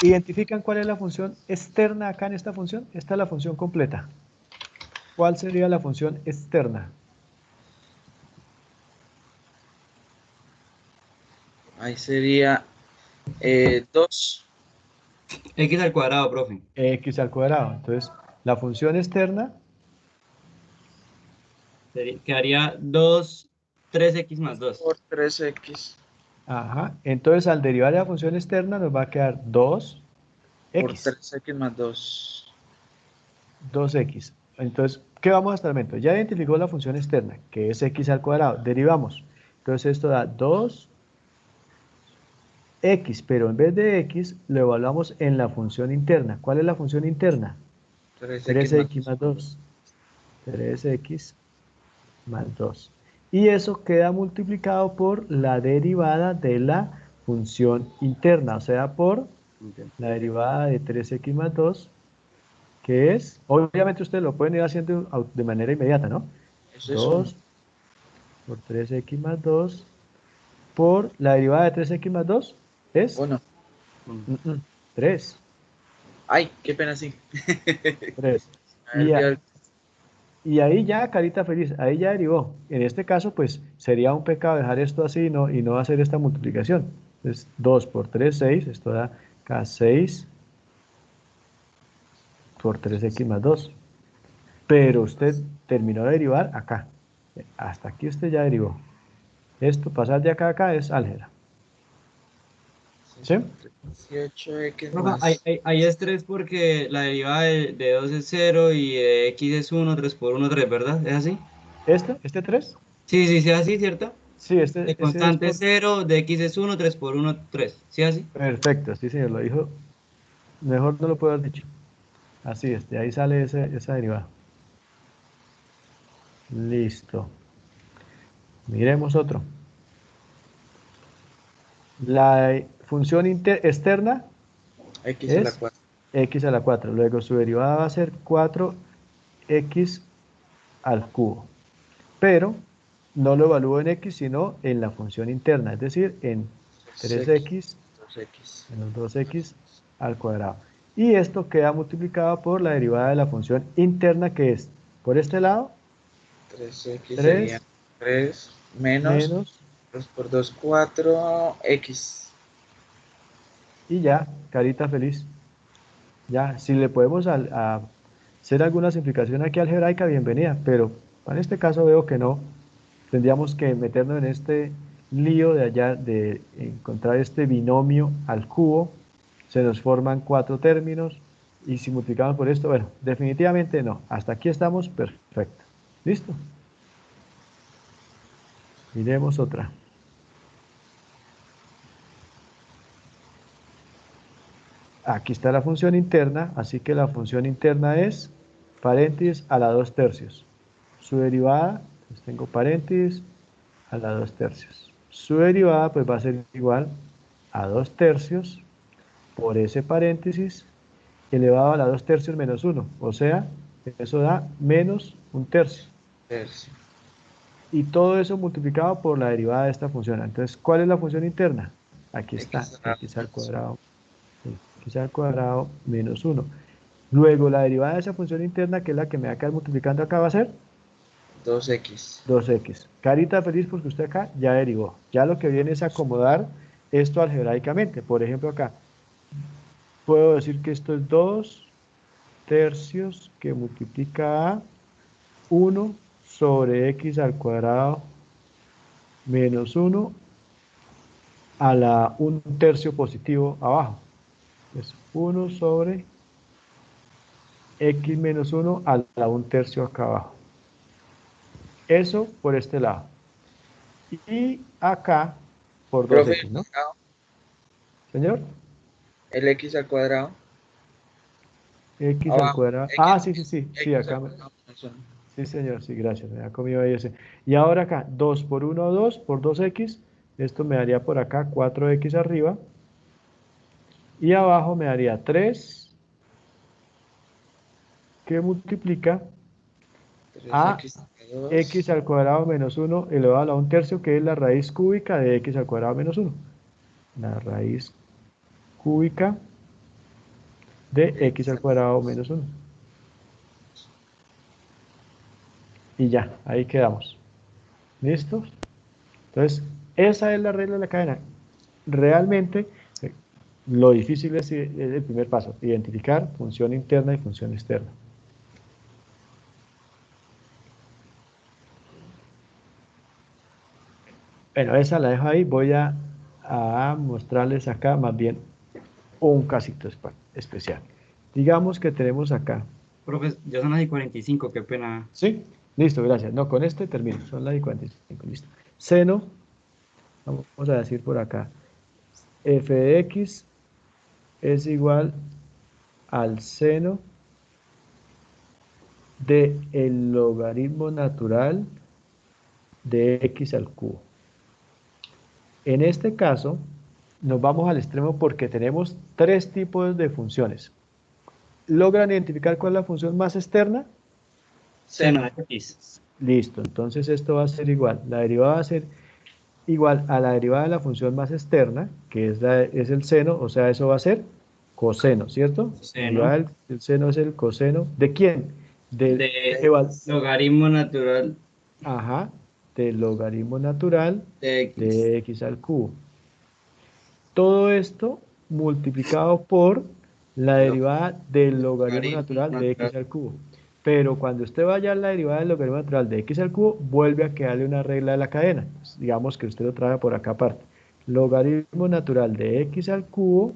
¿Identifican cuál es la función externa acá en esta función? Esta es la función completa. ¿Cuál sería la función externa? ahí sería 2. X al cuadrado, profe. X al cuadrado. Entonces, la función externa, Quedaría 2, 3x más 2. Por 3x. ajá. Entonces, al derivar de la función externa nos va a quedar 2x. Por 3x más 2. 2x. Entonces, ¿qué vamos hasta el momento? Ya identificó la función externa, que es x al cuadrado. Derivamos. Entonces, esto da 2x, pero en vez de x, lo evaluamos en la función interna. ¿Cuál es la función interna? 3x más 2. 3x más 2. Y eso queda multiplicado por la derivada de la función interna, o sea, por la derivada de 3x más 2, que es, obviamente ustedes lo pueden ir haciendo de manera inmediata, ¿no? Eso es 2 por 3x más 2 por la derivada de 3x más 2 es 1. 3. Ay, qué pena, sí. 3. A ver, Y ahí ya, carita feliz, ahí ya derivó. En este caso, pues sería un pecado dejar esto así y no hacer esta multiplicación. Entonces, 2 por 3, 6. Esto da acá 6 por 3x más 2. Pero usted terminó de derivar acá. Hasta aquí usted ya derivó. Esto, pasar de acá a acá, es álgebra. ¿Sí? 18x Profe, más. ahí es 3 porque la derivada de 2 es 0 y de x es 1, 3 por 1, 3, ¿verdad? ¿Es así? ¿Este 3? Sí, sí, sí, así, ¿cierto? Sí, De ese es constante es por... 0, de x es 1, 3 por 1, 3. ¿Sí, así? Perfecto, sí, señor, lo dijo. Mejor no lo puedo haber dicho. Así es, de ahí sale esa derivada. Listo. Miremos otro. La función externa X a la es 4. x a la 4. Luego su derivada va a ser 4x al cubo. Pero no lo evalúo en x, sino en la función interna, es decir, en 3x 2x. menos 2x al cuadrado. Y esto queda multiplicado por la derivada de la función interna, que es, por este lado, 3x sería 3 3 menos menos, 2 por 2, 4x. y ya, carita feliz. Ya, si le podemos hacer alguna simplificación aquí algebraica, bienvenida, pero en este caso veo que no. Tendríamos que meternos en este lío de allá, de encontrar este binomio al cubo. Se nos forman 4 términos, y si multiplicamos por esto, bueno, definitivamente no. Hasta aquí estamos perfecto. ¿Listo? Miremos otra. Aquí está la función interna, así que la función interna es paréntesis a la 2 tercios. Su derivada, pues tengo paréntesis a la 2 tercios. Su derivada pues va a ser igual a 2 tercios por ese paréntesis elevado a la 2 tercios menos 1. O sea, eso da menos 1 tercio. Tercio. Y todo eso multiplicado por la derivada de esta función. Entonces, ¿cuál es la función interna? Aquí está, X a la x al cuadrado. X al cuadrado menos 1. Luego, la derivada de esa función interna, que es la que me va a quedar multiplicando acá, va a ser 2x. 2x. Carita feliz porque usted acá ya derivó. Ya lo que viene es acomodar esto algebraicamente. Por ejemplo, acá puedo decir que esto es 2 tercios que multiplica a 1 sobre x al cuadrado menos 1 a la 1 tercio positivo abajo. Es 1 sobre x menos 1 a la 1 tercio acá abajo. Eso por este lado. Y acá por Profe, 2x, ¿no? Señor, el x al cuadrado. x al Abajo. cuadrado. Ah, X, sí, sí, sí, sí, x al acá. cuadrado menos 1. Sí, señor, sí, gracias, me ha comido ahí ese. Y ahora acá, 2 por 1, 2 por 2x. Esto me daría por acá 4x arriba. Y abajo me daría 3 que multiplica a 3x entre 2. x al cuadrado menos 1 elevado a la 1 tercio, que es la raíz cúbica de x al cuadrado menos 1. La raíz cúbica de x al cuadrado menos 1. Y ya, ahí quedamos. ¿Listos? Entonces, esa es la regla de la cadena. Realmente, lo difícil es el primer paso, identificar función interna y función externa. Bueno, esa la dejo ahí. Voy a mostrarles acá más bien un casito especial. Digamos que tenemos acá. Profe, ya son las y 45, qué pena. ¿Sí? Listo, gracias. No, con este termino. Son las y 45. Listo. Seno, vamos a decir por acá, f de x es igual al seno de el logaritmo natural de x al cubo. En este caso, nos vamos al extremo porque tenemos tres tipos de funciones. ¿Logran identificar cuál es la función más externa? Seno de X. Listo, entonces esto va a ser igual. La derivada va a ser igual a la derivada de la función más externa, que es el seno, o sea, eso va a ser coseno, ¿cierto? La derivada del seno es el coseno. ¿De quién? De eval- logaritmo natural Ajá, del logaritmo natural de X. de x al cubo. Todo esto multiplicado por la derivada del logaritmo natural de x al cubo. Pero cuando usted vaya a la derivada del logaritmo natural de x al cubo, vuelve a quedarle una regla de la cadena. Pues, digamos que usted lo trae por acá aparte. Logaritmo natural de x al cubo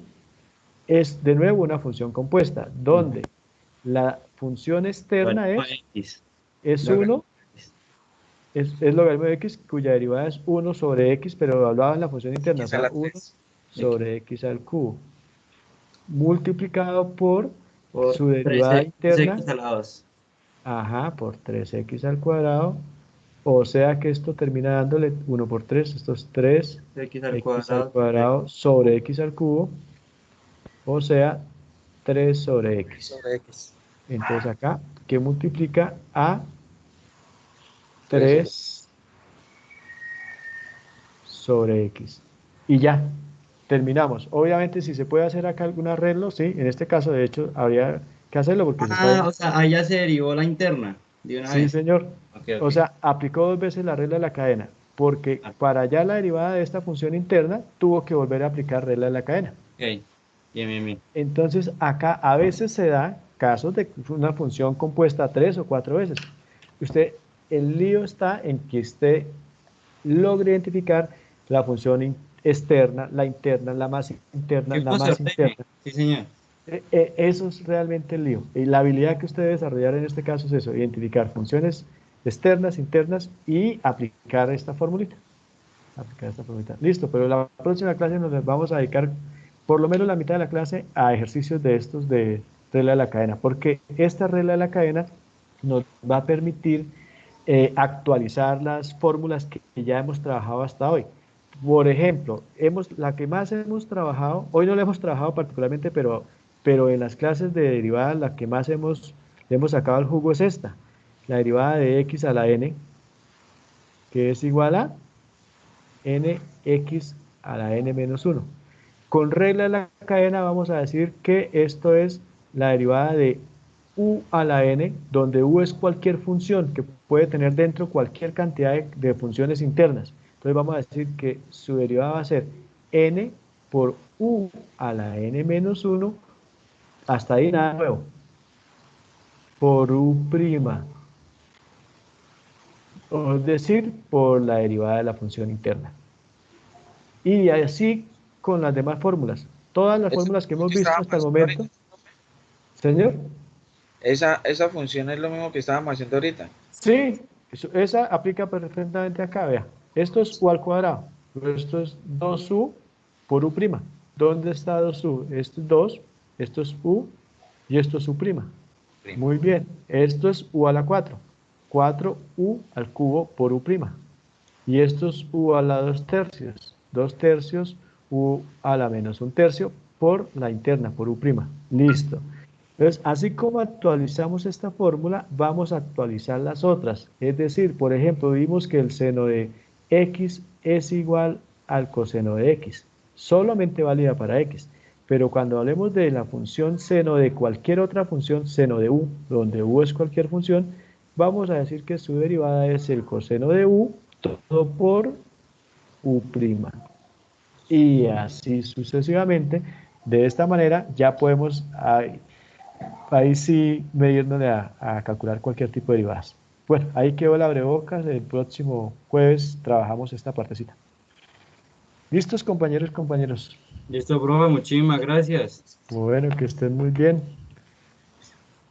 es de nuevo una función compuesta, donde la función externa es 1, es logaritmo de x cuya derivada es 1 sobre x, pero evaluada en la función interna, o sea, 1 sobre x al cubo, multiplicado por su derivada interna, x a la 2. ajá, por 3x al cuadrado, o sea que esto termina dándole 1 por 3, esto es 3x al cuadrado sobre x al cubo, o sea, 3 sobre x. Entonces acá, que multiplica a 3 sobre x. Y ya, terminamos. Obviamente, si se puede hacer acá algún arreglo, sí, en este caso, de hecho, habría que hacerlo porque se está... O sea, ahí ya se derivó la interna de una Sí, vez. señor. Okay. O sea, aplicó 2 veces la regla de la cadena, porque para hallar la derivada de esta función interna, tuvo que volver a aplicar regla de la cadena. Ok, bien. Entonces, acá a veces se da casos de una función compuesta 3 o 4 veces. El lío está en que usted logre identificar la función externa, la interna, la más interna, la más interna. Sí, señor. Eso es realmente el lío. Y la habilidad que usted debe desarrollar en este caso es eso, identificar funciones externas, internas y aplicar esta formulita. Listo, pero la próxima clase nos vamos a dedicar por lo menos la mitad de la clase a ejercicios de estos de regla de la cadena, porque esta regla de la cadena nos va a permitir actualizar las fórmulas que ya hemos trabajado hasta hoy. Por ejemplo, la que más hemos trabajado, hoy no la hemos trabajado particularmente, pero en las clases de derivadas la que más le hemos sacado el jugo es esta, la derivada de x a la n, que es igual a nx a la n menos 1. Con regla de la cadena vamos a decir que esto es la derivada de u a la n, donde u es cualquier función que puede tener dentro cualquier cantidad de funciones internas. Entonces vamos a decir que su derivada va a ser n por u a la n menos 1, hasta ahí nada nuevo, por u', es decir, por la derivada de la función interna. Y así con las demás fórmulas. Todas las fórmulas que hemos visto hasta el momento. Señor. Esa función es lo mismo que estábamos haciendo ahorita. Sí, esa aplica perfectamente acá, vea. Esto es u al cuadrado, esto es 2u por u'. ¿Dónde está 2u? Esto es 2, esto es u y esto es u'. Muy bien, esto es u a la 4, 4u al cubo por u'. Y esto es u a la 2 tercios, 2 tercios u a la menos 1 tercio por la interna, por u'. Listo. Entonces, así como actualizamos esta fórmula, vamos a actualizar las otras. Es decir, por ejemplo, vimos que el seno de x es igual al coseno de x. Solamente válida para x. Pero cuando hablemos de la función seno de cualquier otra función, seno de u, donde u es cualquier función, vamos a decir que su derivada es el coseno de u, todo por u'. Y así sucesivamente. De esta manera ya podemos ahí sí medirnos a calcular cualquier tipo de derivadas. Bueno, ahí quedó la abrebocas. El próximo jueves trabajamos esta partecita. ¿Listos, compañeros? Listo, profe, muchísimas gracias. Bueno, que estén muy bien.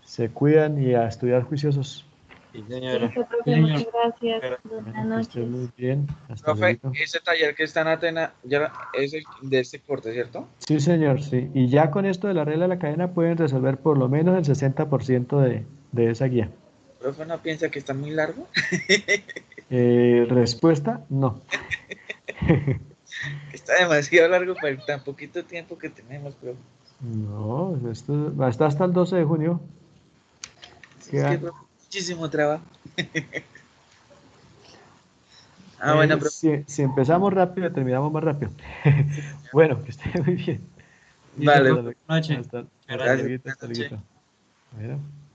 Se cuidan y a estudiar juiciosos. Sí, señora. Listo, profe, muchas gracias. Buenas Que noches. estén muy bien. Hasta Profe, luego. ese taller que está en Atena ya es de este corte, ¿cierto? Sí, señor, sí. Y ya con esto de la regla de la cadena pueden resolver por lo menos el 60% de esa guía. ¿Profe no piensa que está muy largo? Respuesta, no. Está demasiado largo para el tan poquito tiempo que tenemos, profe. No, esto va a estar hasta el 12 de junio. Es Queda- que profe, muchísimo trabajo. Bueno, profe. si empezamos rápido, terminamos más rápido. Bueno, que esté muy bien. Listo, Vale, profe, buenas noches. Hasta Gracias. luego, Gracias. hasta Buenas noches. luego. Bueno.